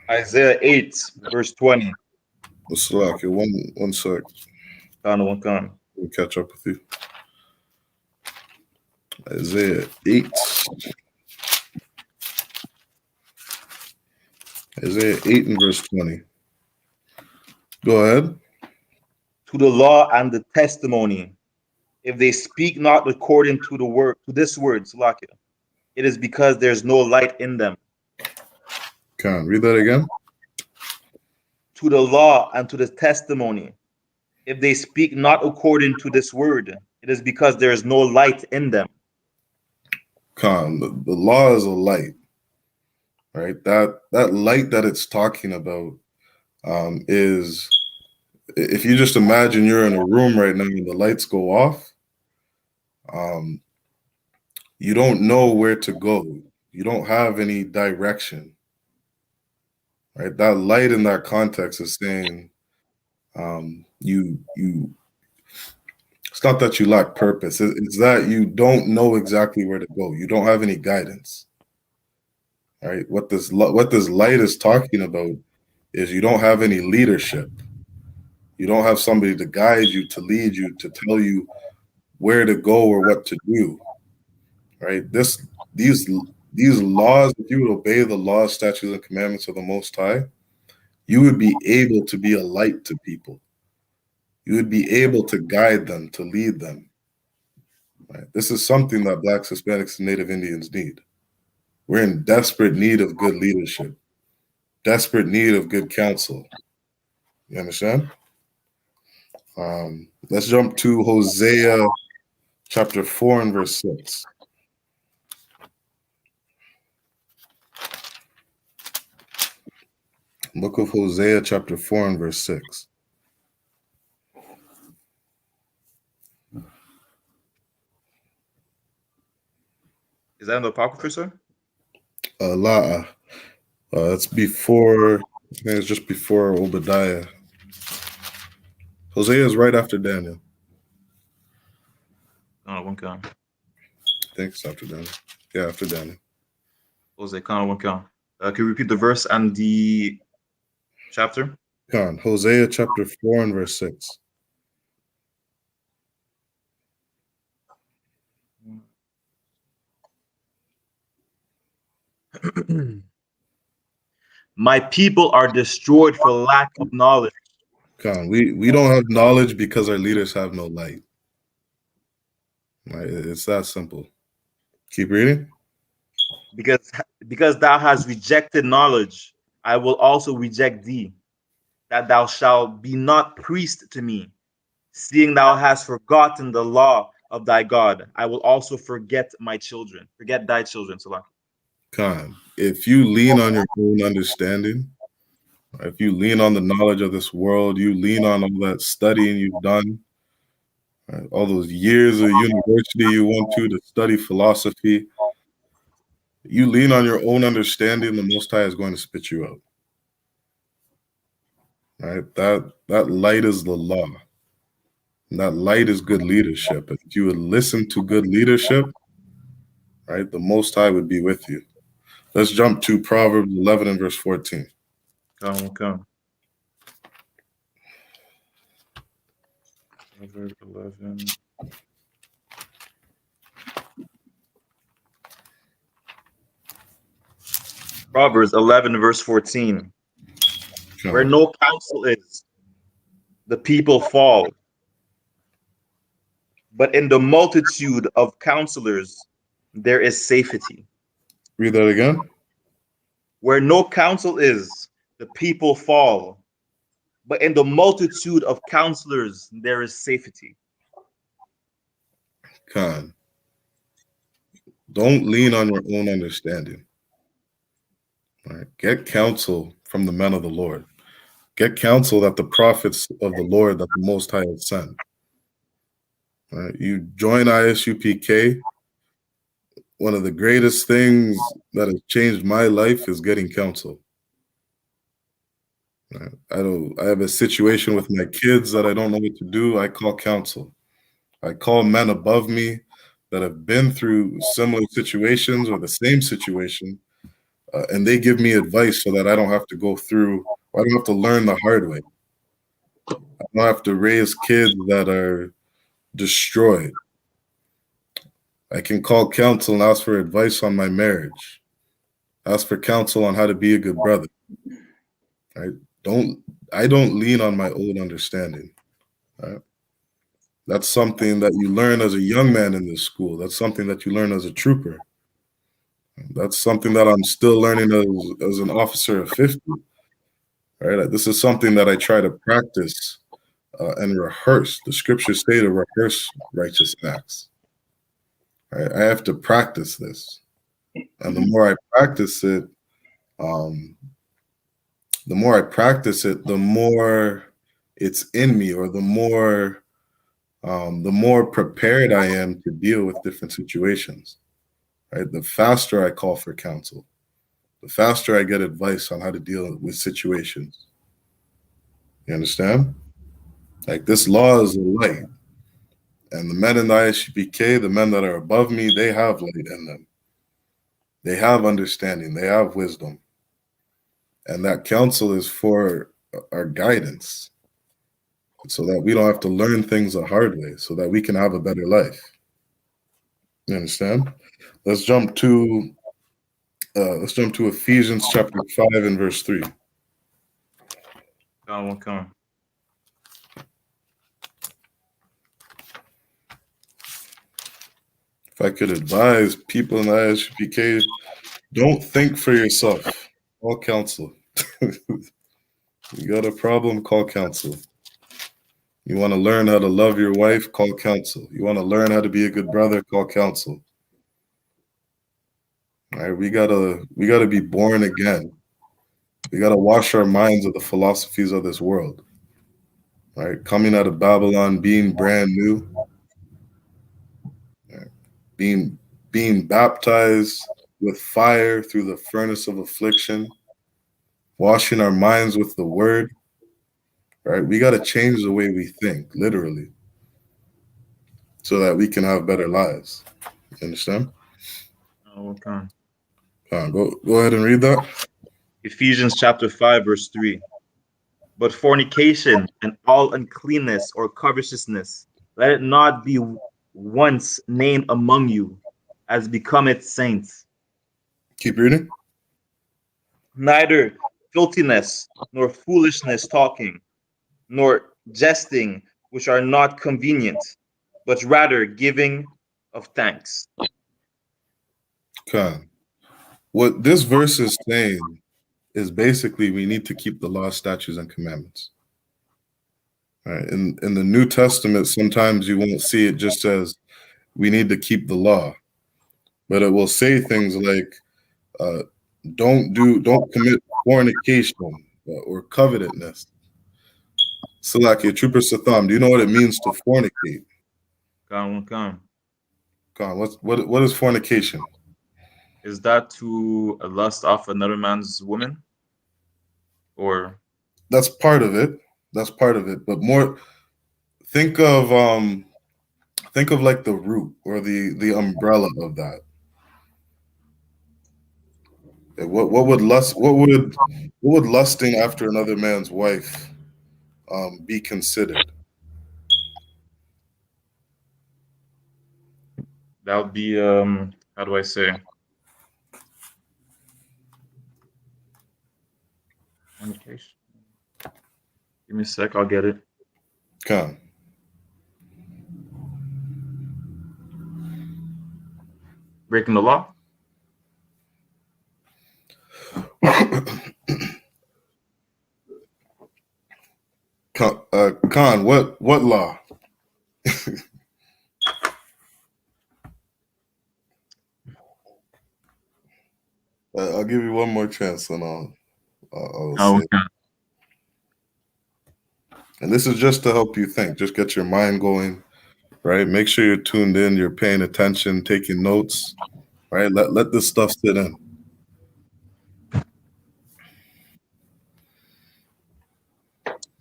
S1: Isaiah 8, verse 20.
S2: Slack, one sec.
S1: We'll
S2: catch up with you. Isaiah 8. Isaiah 8 and verse 20. Go ahead.
S1: To the law and the testimony, if they speak not according to the word, to this word, Salakia, it is because there's no light in them.
S2: Can read that again?
S1: To the law and to the testimony, if they speak not according to this word, it is because there is no light in them.
S2: Khan, the law is a light, right? That light that it's talking about is if you just imagine you're in a room right now and the lights go off, you don't know where to go. You don't have any direction, right? That light in that context is saying you. It's not that you lack purpose. It's that you don't know exactly where to go. You don't have any guidance, right? What this light is talking about is you don't have any leadership. You don't have somebody to guide you, to lead you, to tell you where to go or what to do, right? These laws, if you would obey the laws, statutes, and commandments of the Most High, you would be able to be a light to people. You would be able to guide them, to lead them. Right? This is something that Blacks, Hispanics, and Native Indians need. We're in desperate need of good leadership, desperate need of good counsel. You understand? Let's jump to Hosea chapter 4 and verse 6. Book of Hosea chapter 4 and verse 6.
S1: Is that in the Apocrypha, sir?
S2: La'a. It's before, I think it's just before Obadiah. Hosea is right after Daniel.
S1: One count.
S2: I think it's after Daniel. Yeah, after Daniel.
S1: Hosea, one count. Can you repeat the verse and the chapter?
S2: Hosea chapter 4 and verse 6.
S1: My people are destroyed for lack of knowledge.
S2: We don't have knowledge because our leaders have no light. Right? It's that simple. Keep reading.
S1: Because thou hast rejected knowledge, I will also reject thee, that thou shalt be not priest to me. Seeing thou hast forgotten the law of thy God, I will also forget my children. Forget thy children, Salah.
S2: If you lean on your own understanding, if you lean on the knowledge of this world, you lean on all that studying you've done, right? All those years of university you went to study philosophy, you lean on your own understanding, the Most High is going to spit you out. Right? That light is the law. And that light is good leadership. If you would listen to good leadership, right, the Most High would be with you. Let's jump to Proverbs 11 and verse 14.
S1: Come. Proverbs 11. Proverbs 11, verse 14. Where no counsel is, the people fall. But in the multitude of counselors, there is safety.
S2: Read that again.
S1: Where no counsel is, the people fall. But in the multitude of counselors, there is safety.
S2: Don't lean on your own understanding. Right? Get counsel from the men of the Lord. Get counsel that the prophets of the Lord that the Most High has sent. Right? You join I.S.U.P.K. One of the greatest things that has changed my life is getting counsel. Right? I have a situation with my kids that I don't know what to do. I call counsel. I call men above me that have been through similar situations or the same situation, and they give me advice so that I don't have to go through, I don't have to learn the hard way. I don't have to raise kids that are destroyed. I can call counsel and ask for advice on my marriage, ask for counsel on how to be a good brother. Right? I don't lean on my own understanding. Right? That's something that you learn as a young man in this school. That's something that you learn as a trooper. That's something that I'm still learning as an officer of 50. Right? This is something that I try to practice and rehearse. The scriptures say to rehearse righteous acts. Right? I have to practice this. And the more I practice it, the more it's in me, or the more prepared I am to deal with different situations, right? The faster I call for counsel, the faster I get advice on how to deal with situations. You understand? Like, this law is a light. And the men in the I.S.U.P.K, the men that are above me, they have light in them. They have understanding. They have wisdom. And that counsel is for our guidance, so that we don't have to learn things the hard way, so that we can have a better life. You understand? Let's jump to Ephesians chapter 5 and verse 3.
S1: Come.
S2: If I could advise people in the I.S.U.P.K, don't think for yourself. Call counsel. You got a problem, call counsel. You want to learn how to love your wife, call counsel. You want to learn how to be a good brother, call counsel. All right, we gotta be born again. We gotta wash our minds of the philosophies of this world. All right, coming out of Babylon, being brand new, right? being baptized with fire through the furnace of affliction, washing our minds with the word. Right, we got to change the way we think, literally, so that we can have better lives. You understand?
S1: Okay.
S2: Go ahead and read that.
S1: Ephesians chapter 5, verse 3. But fornication and all uncleanness or covetousness, let it not be once named among you, as becometh saints.
S2: Keep reading.
S1: Neither filthiness, nor foolishness talking, nor jesting, which are not convenient, but rather giving of thanks.
S2: Okay. What this verse is saying is basically we need to keep the law, statutes, and commandments. All right. In the New Testament, sometimes you won't see it just as we need to keep the law, but it will say things like, don't commit fornication or covetousness. Salakia, Trooper Satham, do you know what it means to fornicate?
S1: Come.
S2: What is fornication?
S1: Is that to lust off another man's woman? Or
S2: That's part of it. But more, think of like the root or the umbrella of that. What would lusting after another man's wife be considered?
S1: that would be how do I say? Fornication. Give me a sec, I'll get it.
S2: Come.
S1: Breaking the law?
S2: Khan, what law? I'll give you one more chance, and I'll say.
S1: Okay.
S2: And this is just to help you think. Just get your mind going, right? Make sure you're tuned in. You're paying attention, taking notes, right? Let this stuff sit in.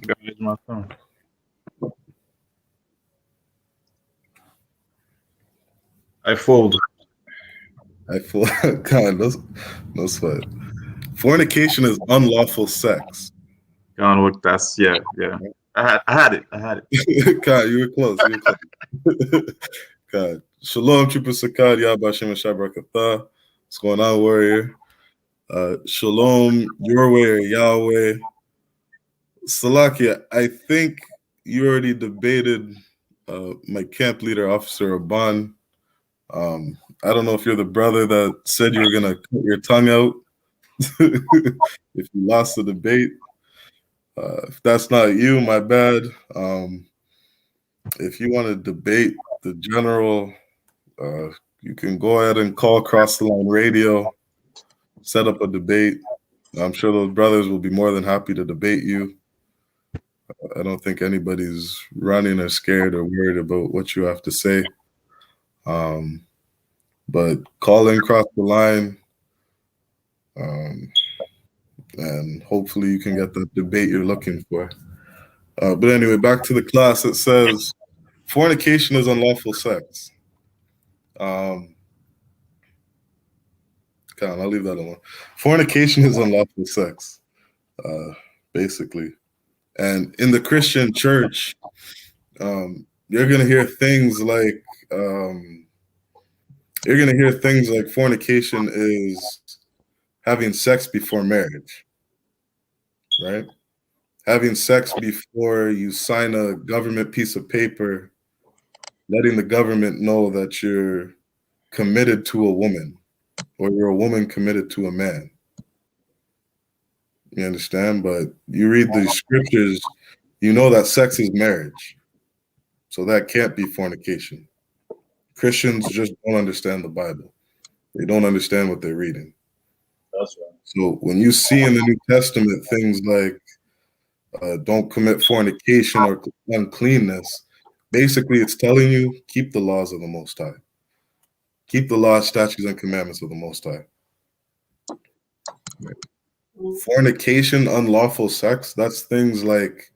S1: Guys, my phone. I fold.
S2: God, no sweat. Fornication is unlawful sex.
S1: God, look, that's yeah. I had it.
S2: God, you were close. God. Shalom, Trooper Sakad, Yabashim and Shabrakatha. What's going on, warrior? Shalom, your way or Yahweh. Salakia, I think you already debated my camp leader, Officer Aban. I don't know if you're the brother that said you were going to cut your tongue out if you lost the debate. If that's not you, my bad. If you want to debate the general, you can go ahead and call Cross the Line Radio, set up a debate. I'm sure those brothers will be more than happy to debate you. I don't think anybody's running or scared or worried about what you have to say. But call in, cross the line, and hopefully you can get that debate you're looking for. But anyway, back to the class. It says fornication is unlawful sex. I'll leave that alone. Fornication is unlawful sex, basically. And in the Christian church, you're gonna hear things like fornication is having sex before marriage, right? Having sex before you sign a government piece of paper, letting the government know that you're committed to a woman, or you're a woman committed to a man. You understand? But you read the scriptures, you know that sex is marriage. So that can't be fornication. Christians just don't understand the Bible. They don't understand what they're reading.
S4: That's right.
S2: So when you see in the New Testament things like don't commit fornication or uncleanness, basically it's telling you keep the laws of the Most High. Keep the laws, statutes, and commandments of the Most High. Right. Fornication, unlawful sex, that's things like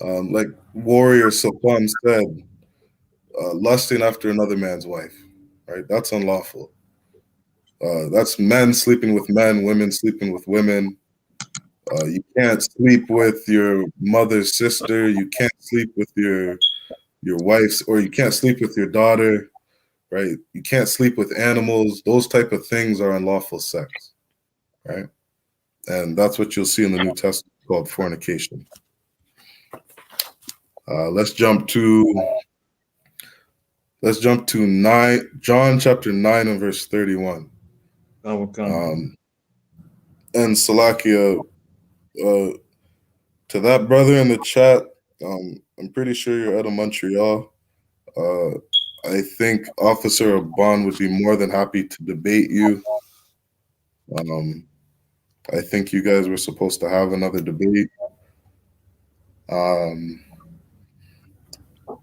S2: Warrior Sapam said, lusting after another man's wife, right? That's unlawful. That's men sleeping with men, women sleeping with women. You can't sleep with your mother's sister. You can't sleep with your wife's, or you can't sleep with your daughter, right? You can't sleep with animals. Those type of things are unlawful sex, right? And that's what you'll see in the New Testament called fornication. Let's jump to John chapter 9 and verse 31. And Salakia, to that brother in the chat, I'm pretty sure you're out of Montreal. I think Officer Aban would be more than happy to debate you. I think you guys were supposed to have another debate.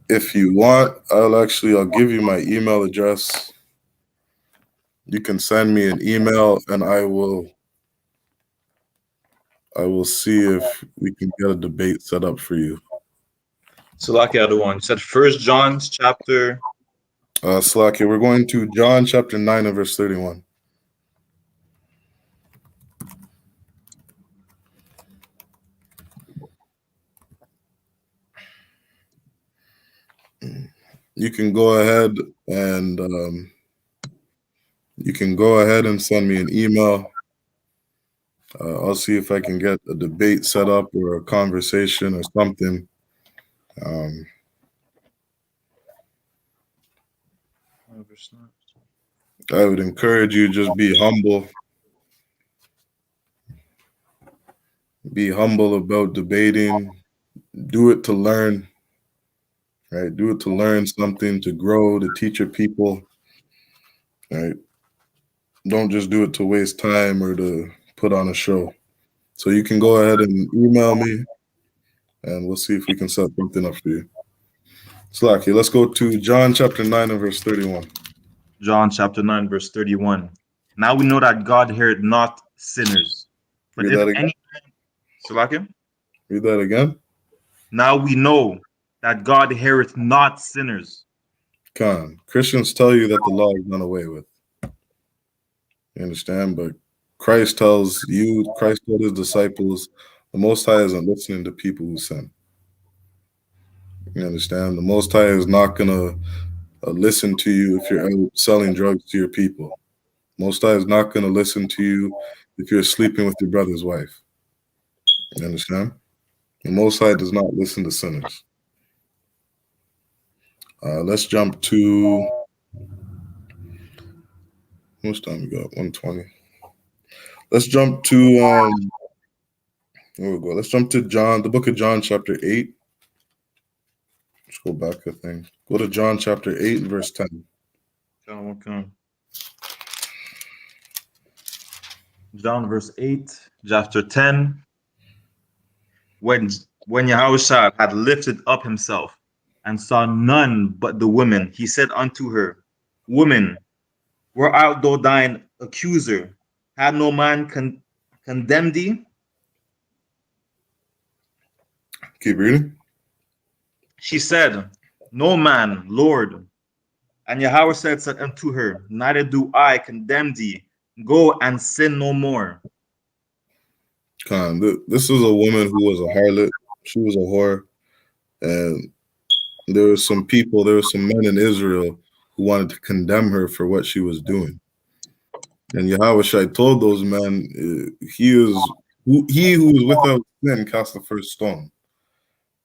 S2: If you want, I'll give you my email address. You can send me an email and I will see if we can get a debate set up for you.
S1: So like the other one, you said 1 John chapter.
S2: Slakia, we're going to John chapter 9 and verse 31. You can go ahead and send me an email. I'll see if I can get a debate set up or a conversation or something. I would encourage you, just be humble. Be humble about debating. Do it to learn, right? Do it to learn something, to grow, to teach your people, right? Don't just do it to waste time or to put on a show. So you can go ahead and email me, and we'll see if we can set something up for you. Slacky, let's go to John chapter 9 and verse 31.
S1: John chapter 9, verse 31. Now we know that God heareth not sinners. But
S2: Read
S1: if
S2: that again.
S1: any Salakia?
S2: Read that again.
S1: Now we know that God heareth not sinners.
S2: Christians tell you that the law is done away with. You understand? But Christ told his disciples, the Most High isn't listening to people who sin. You understand? The Most High is not going to listen to you if you're out selling drugs to your people. Most High is not going to listen to you if you're sleeping with your brother's wife. You understand? The Most High does not listen to sinners. Let's jump to, how much time we got? 1:20. Let's jump to, here we go. Let's jump to John, the book of John, chapter 8. Let's go back, I think. Go to John chapter 8, verse 10.
S1: John verse 8, chapter 10. When When Yahushua had lifted up himself and saw none but the woman, he said unto her, Woman, where art thou thine accuser? Had no man condemned thee?
S2: Keep reading.
S1: She said, No man, Lord. And Yahweh said unto her, Neither do I condemn thee. Go and sin no more.
S2: This is a woman who was a harlot. She was a whore. And there were some men in Israel who wanted to condemn her for what she was doing. And Yahweh told those men, he who is without sin cast the first stone.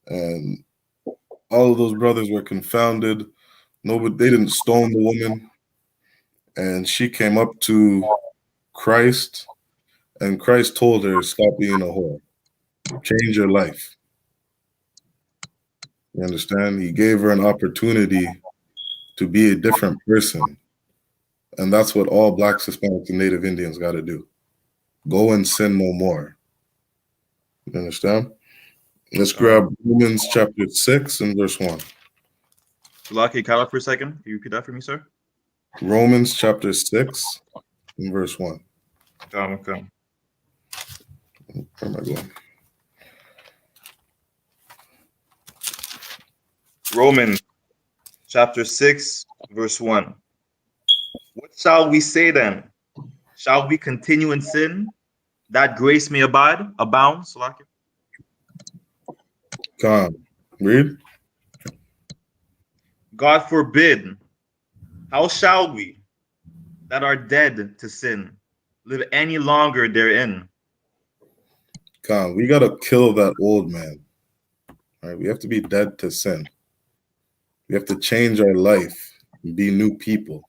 S2: And all of those brothers were confounded. Nobody, they didn't stone the woman. And she came up to Christ, and Christ told her, stop being a whore. Change your life. You understand? He gave her an opportunity to be a different person. And that's what all Blacks, Hispanics, and Native Indians got to do. Go and sin no more. You understand? Let's grab Romans chapter 6 and verse 1.
S1: Lucky, cut off for a second. Can you repeat that for me, sir?
S2: Romans chapter 6 and verse 1.
S1: Okay.
S2: Where am I going?
S1: Romans chapter 6, verse 1. What shall we say then? Shall we continue in sin, that grace may abound? Salaki.
S2: Read.
S1: God forbid. How shall we, that are dead to sin, live any longer therein?
S2: We got to kill that old man. All right, we have to be dead to sin. We have to change our life and be new people.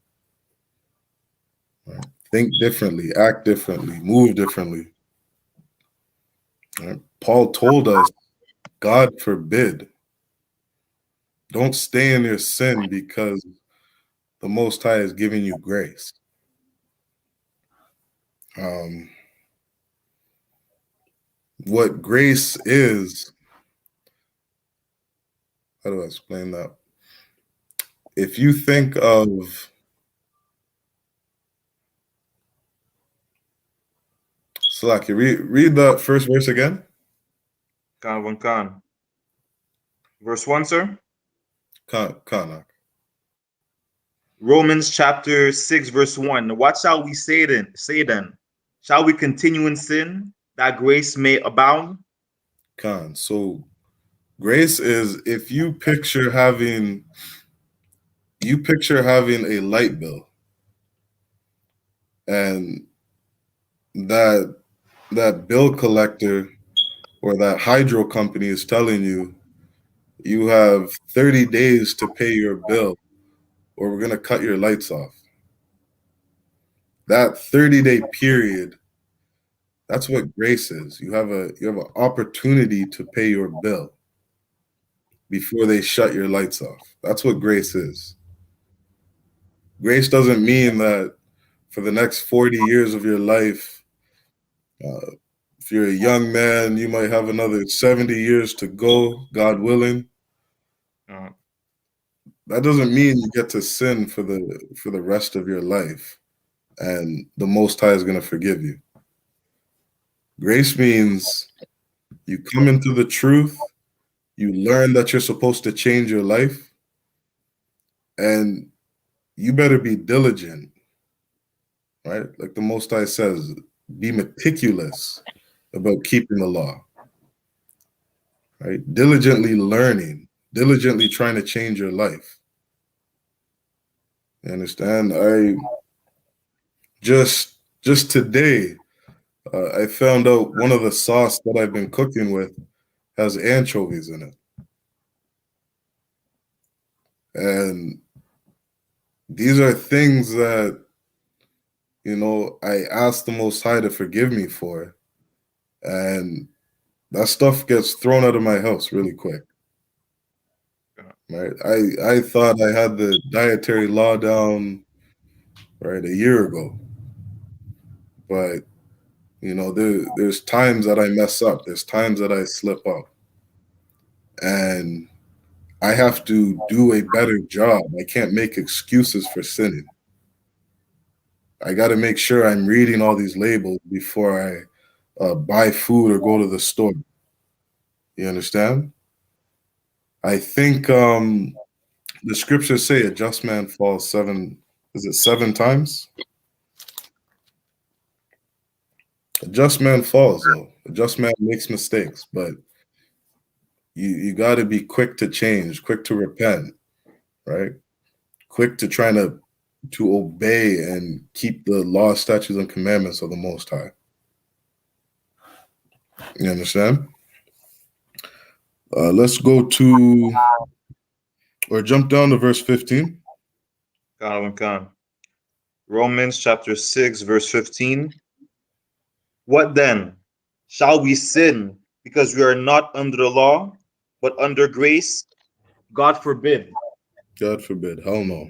S2: Right? Think differently, act differently, move differently. Right? Paul told us, God forbid, don't stay in your sin because the Most High is giving you grace. What grace is, how do I explain that? If you think of Salaki, read that first verse again.
S1: Khan. Verse 1, sir?
S2: Khan.
S1: Romans chapter 6, verse 1. What shall we say then? Shall we continue in sin, that grace may abound?
S2: Khan. So grace is if you picture having a light bill, and that bill collector or that hydro company is telling you you have 30 days to pay your bill or we're going to cut your lights off. That 30-day period, that's what grace is. You have an opportunity to pay your bill before they shut your lights off. That's what grace is. Grace doesn't mean that for the next 40 years of your life, if you're a young man, you might have another 70 years to go, God willing. That doesn't mean you get to sin for the rest of your life and the Most High is going to forgive you. Grace means you come into the truth, you learn that you're supposed to change your life, and you better be diligent, right? Like the Most High says, be meticulous about keeping the law, right? Diligently learning, diligently trying to change your life. You understand? I just today, I found out one of the sauce that I've been cooking with has anchovies in it. And these are things that, I asked the Most High to forgive me for. And that stuff gets thrown out of my house really quick. Right? I thought I had the dietary law down, right, a year ago. But, there's times that I mess up. There's times that I slip up. and I have to do a better job. I can't make excuses for sinning. I got to make sure I'm reading all these labels before I buy food or go to the store. You understand? I think the scriptures say a just man falls 7 times? A just man falls, though. A just man makes mistakes, but you got to be quick to change, quick to repent, right? Quick to trying to obey and keep the law, statutes, and commandments of the Most High. You understand? Let's go to, or jump down to verse 15.
S1: Romans chapter 6, verse 15. What then? Shall we sin because we are not under the law, but under grace? God forbid.
S2: God forbid. Hell no.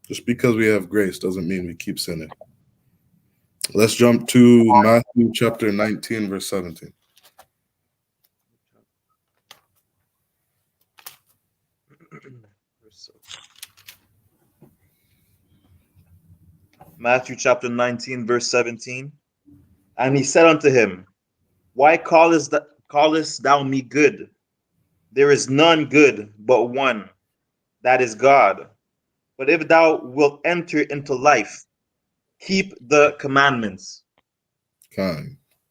S2: Just because we have grace doesn't mean we keep sinning. Let's jump to Matthew chapter 19, verse 17.
S1: Matthew chapter 19, verse 17. And he said unto him, Why callest thou me good? There is none good but one, that is God. But if thou wilt enter into life, keep the commandments.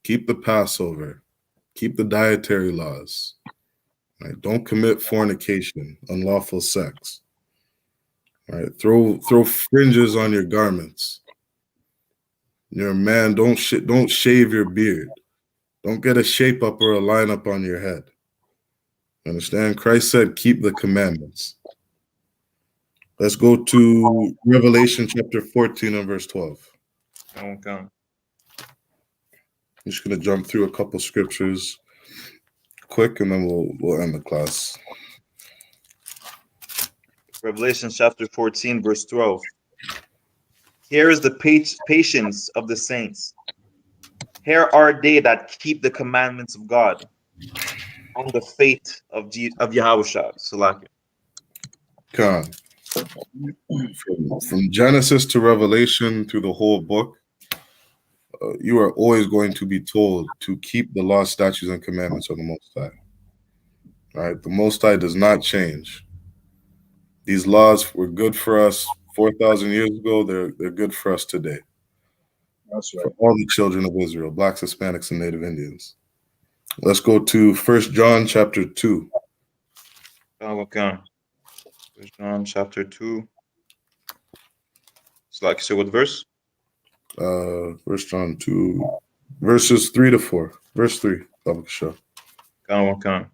S2: Keep the Passover. Keep the dietary laws. Right? Don't commit fornication, unlawful sex. Right? Throw fringes on your garments. You're a man. Don't shave your beard. Don't get a shape up or a line up on your head. Understand? Christ said, keep the commandments. Let's go to Revelation chapter 14 and verse 12.
S1: Okay.
S2: I'm just going to jump through a couple scriptures quick, and then we'll end the class.
S1: Revelation chapter 14, verse 12. Here is the patience of the saints. Here are they that keep the commandments of God and the faith of Yahushua. Salaki.
S2: From Genesis to Revelation through the whole book, you are always going to be told to keep the law, statutes, and commandments of the Most High. Right? The Most High does not change. These laws were good for us 4,000 years ago. They're good for us today.
S4: That's right.
S2: For all the children of Israel, Blacks, Hispanics, and Native Indians. Let's go to 1 John chapter 2.
S1: Okay. 1 John chapter 2. Salaki, so what verse?
S2: 1 John 2, verses 3 to 4. Verse 3.
S1: Okay.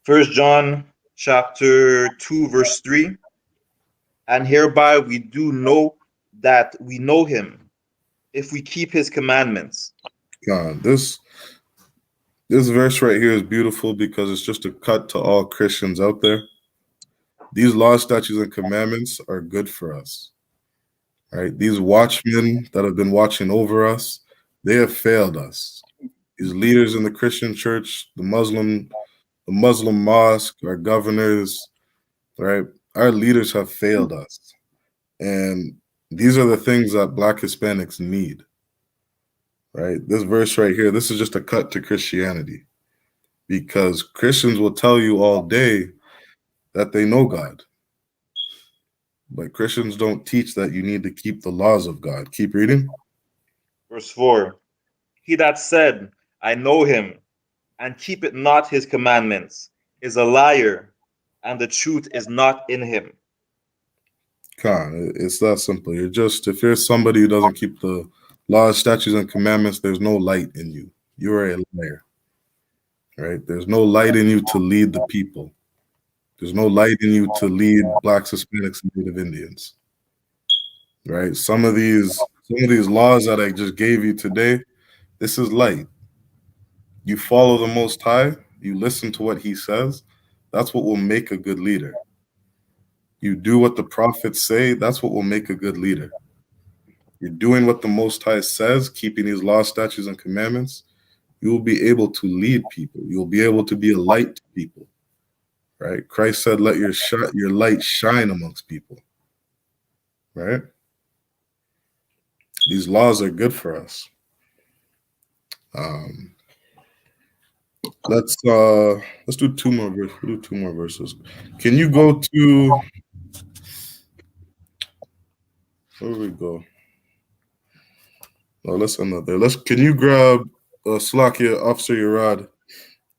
S1: 1 John chapter 2, verse 3. And hereby we do know that we know him, if we keep his commandments.
S2: God, this verse right here is beautiful because it's just a cut to all Christians out there. These laws, statutes, and commandments are good for us. Right? These watchmen that have been watching over us, they have failed us. These leaders in the Christian church, the Muslim mosque, our governors, right? Our leaders have failed us. And these are the things that Black Hispanics need. Right? This verse right here, this is just a cut to Christianity. Because Christians will tell you all day that they know God. But Christians don't teach that you need to keep the laws of God. Keep reading.
S1: Verse 4. He that said, I know him, and keepeth not his commandments, is a liar, and the truth is not in him.
S2: It's that simple. If you're somebody who doesn't keep the laws, statutes, and commandments, there's no light in you. You are a liar. Right? There's no light in you to lead the people. There's no light in you to lead Blacks, Hispanics, and Native Indians. Right? Some of these laws that I just gave you today, this is light. You follow the Most High, you listen to what he says, that's what will make a good leader. You do what the prophets say, that's what will make a good leader. You're doing what the Most High says, keeping these laws, statutes, and commandments, you will be able to lead people. You'll be able to be a light to people. Right? Christ said, let your light shine amongst people. Right? These laws are good for us. Let's do two more verses. We'll do two more verses. Can you go to where do we go? No, let's end up there. Can you grab Slakia, Officer Yerad,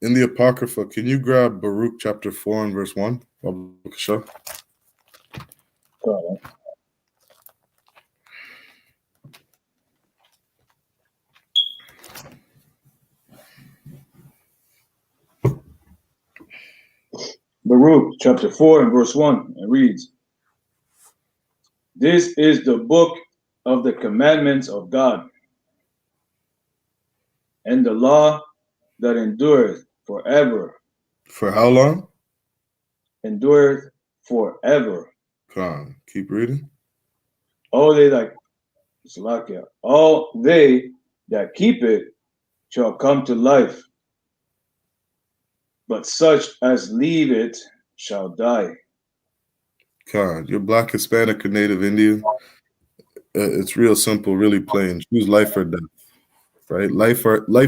S2: in the Apocrypha? Can you grab Baruch chapter 4 and verse 1?
S4: Baruch chapter 4 and verse 1, and reads, This is the book of the commandments of God, and the law that endureth forever.
S2: For how long?
S4: Endureth forever.
S2: Come on, keep reading.
S4: All they that keep it shall come to life, but such as leave it shall die.
S2: God, you're Black, Hispanic, or Native Indian. It's real simple, really plain. Choose life or death. Right? Life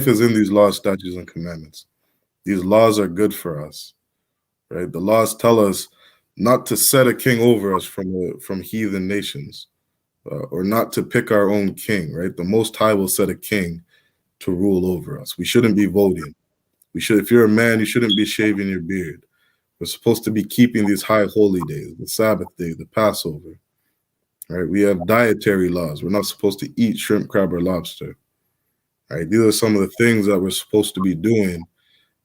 S2: is in these laws, statutes, and commandments. These laws are good for us. Right? The laws tell us not to set a king over us from heathen nations, or not to pick our own king. Right? The Most High will set a king to rule over us. We shouldn't be voting. If you're a man, you shouldn't be shaving your beard. We're supposed to be keeping these high holy days, the Sabbath day, the Passover. Right? We have dietary laws. We're not supposed to eat shrimp, crab, or lobster. Right? These are some of the things that we're supposed to be doing.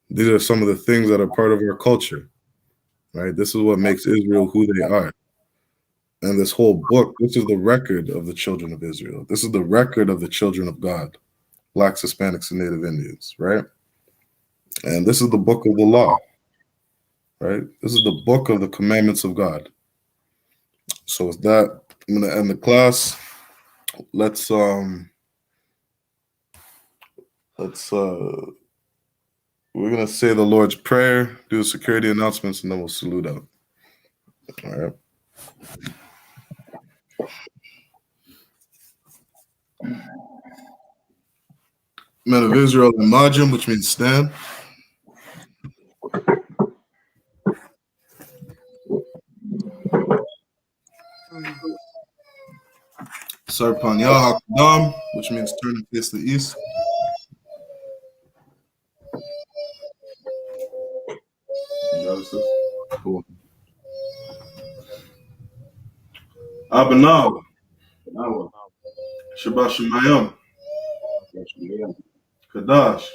S2: These are some of the things that are part of our culture. Right? This is what makes Israel who they are. And this whole book, this is the record of the children of Israel. This is the record of the children of God, Blacks, Hispanics, and Native Indians. Right? And this is the book of the law. Right? This is the book of the commandments of God. So with that, I'm going to end the class. Let's we're going to say the Lord's Prayer, do the security announcements, and then we'll salute out. All right. Men of Israel and Majim, which means stand. Sarpan Yahakadam, which means turn and face the east. Cool. Abanaw, Shabbat Shemayim, Kadash,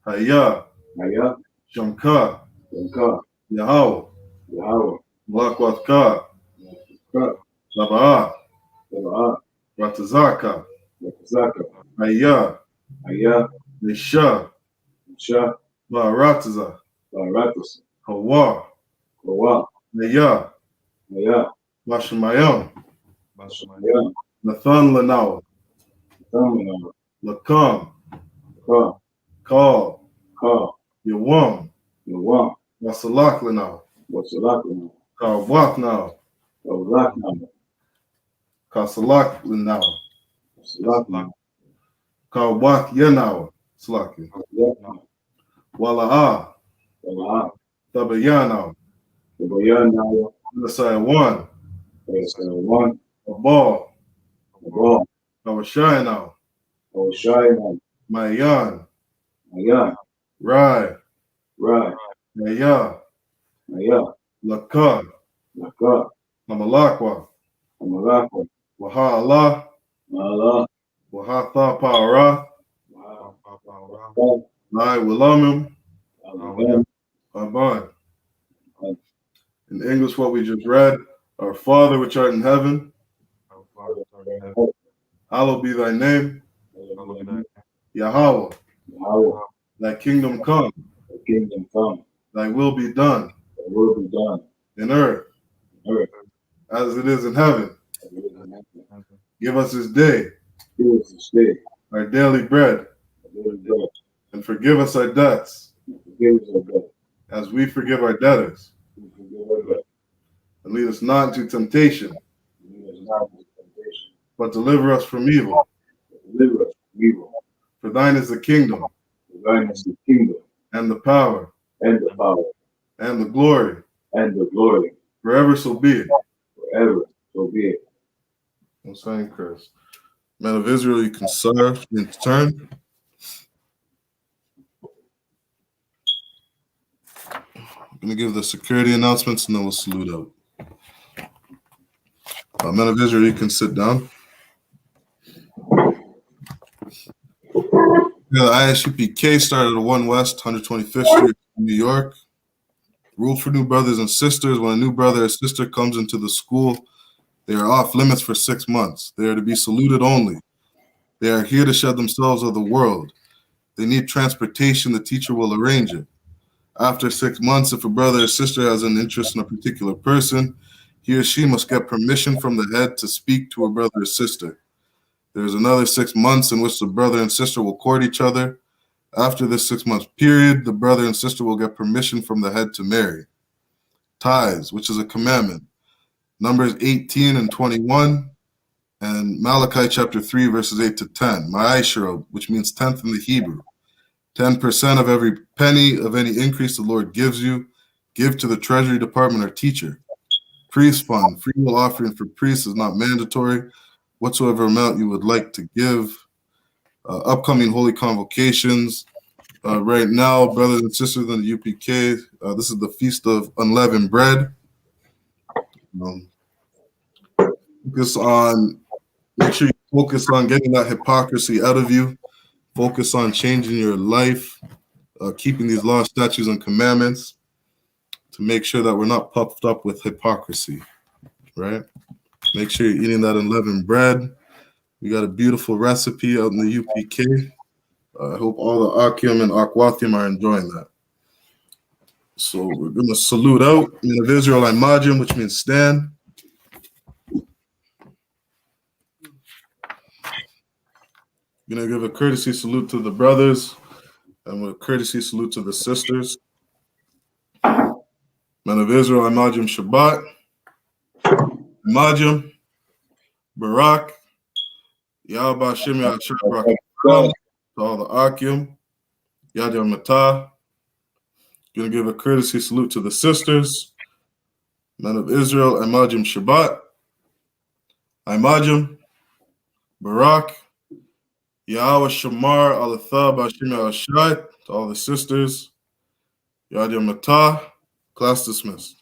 S2: Hayah, Shamka, Yahweh, Malakwatka, Laba'ah, Ratazaka, Hayah, Nisha, Ba'arataza, Hawa, Hayah, Mashamayim, Nathan Lanawa, Lakam, Kal, Yawam, Wasalak Lanawa, Kawak now, Kasalak Lanawa, Kawak Yanawa, Slaki, Wala'ah, Tabayanawa, Nasai one, Abal, Kawashayanawa, Mayan, Rai, Naya, Lakar, Mamalakwa, Waha Allah, Waha Tha Pa'ara, Lai Wilamim, Aban. In English, what we just read, Our Father which art in heaven, hallowed be thy name, Yahweh, thy kingdom come, thy will be done in earth as it is in heaven. Give us this day our daily bread, And forgive us our debts,
S4: Forgive us our debt,
S2: as we forgive our debtors.
S4: and forgive our debt.
S2: And lead us not into temptation,
S4: Lead us not into temptation,
S2: but deliver us from evil.
S4: but deliver us from evil.
S2: For thine is the kingdom,
S4: For thine is the kingdom,
S2: and the power,
S4: and the power,
S2: and the glory,
S4: and the glory,
S2: forever so be it.
S4: forever. So be it.
S2: Most High in Christ. Men of Israel, you can serve in turn. I'm going to give the security announcements and then we'll salute out. Men of Israel, you can sit down. Yeah, the I.S.U.P.K started at 1 West, 125th Street, New York. Rule for new brothers and sisters: when a new brother or sister comes into the school, they are off limits for 6 months. They are to be saluted only. They are here to shed themselves of the world. They need transportation. The teacher will arrange it. After 6 months, if a brother or sister has an interest in a particular person, he or she must get permission from the head to speak to a brother or sister. There is another 6 months in which the brother and sister will court each other. After this 6 month period, the brother and sister will get permission from the head to marry. Tithes, which is a commandment. Numbers 18 and 21, and Malachi chapter 3, verses 8 to 10. Ma'ashera, which means 10th in the Hebrew. 10% of every penny of any increase the Lord gives you, give to the treasury department or teacher. Priest fund, free will offering for priests is not mandatory. Whatsoever amount you would like to give. Upcoming holy convocations. Right now, brothers and sisters in the UPK, this is the Feast of Unleavened Bread. Make sure you focus on getting that hypocrisy out of you. Focus on changing your life, keeping these laws, statutes, and commandments to make sure that we're not puffed up with hypocrisy, right? Make sure you're eating that unleavened bread. We got a beautiful recipe out in the UPK. I hope all the Akim and Akwathim are enjoying that. So we're going to salute out Men of Israel Imajim, which means stand. We're going to give a courtesy salute to the brothers and a courtesy salute to the sisters. Men of Israel Imajim Shabbat. Imajim. Barak. Yahweh Shem Yahshua Barak. To all the Akim. Yad Yom Matah. Going to give a courtesy salute to the sisters. Men of Israel, Imajim Shabbat. Imajim. Barak. Yahweh Shamar Alatha Bashim Yahshai. To all the sisters. Yad Yom Matah. Class dismissed.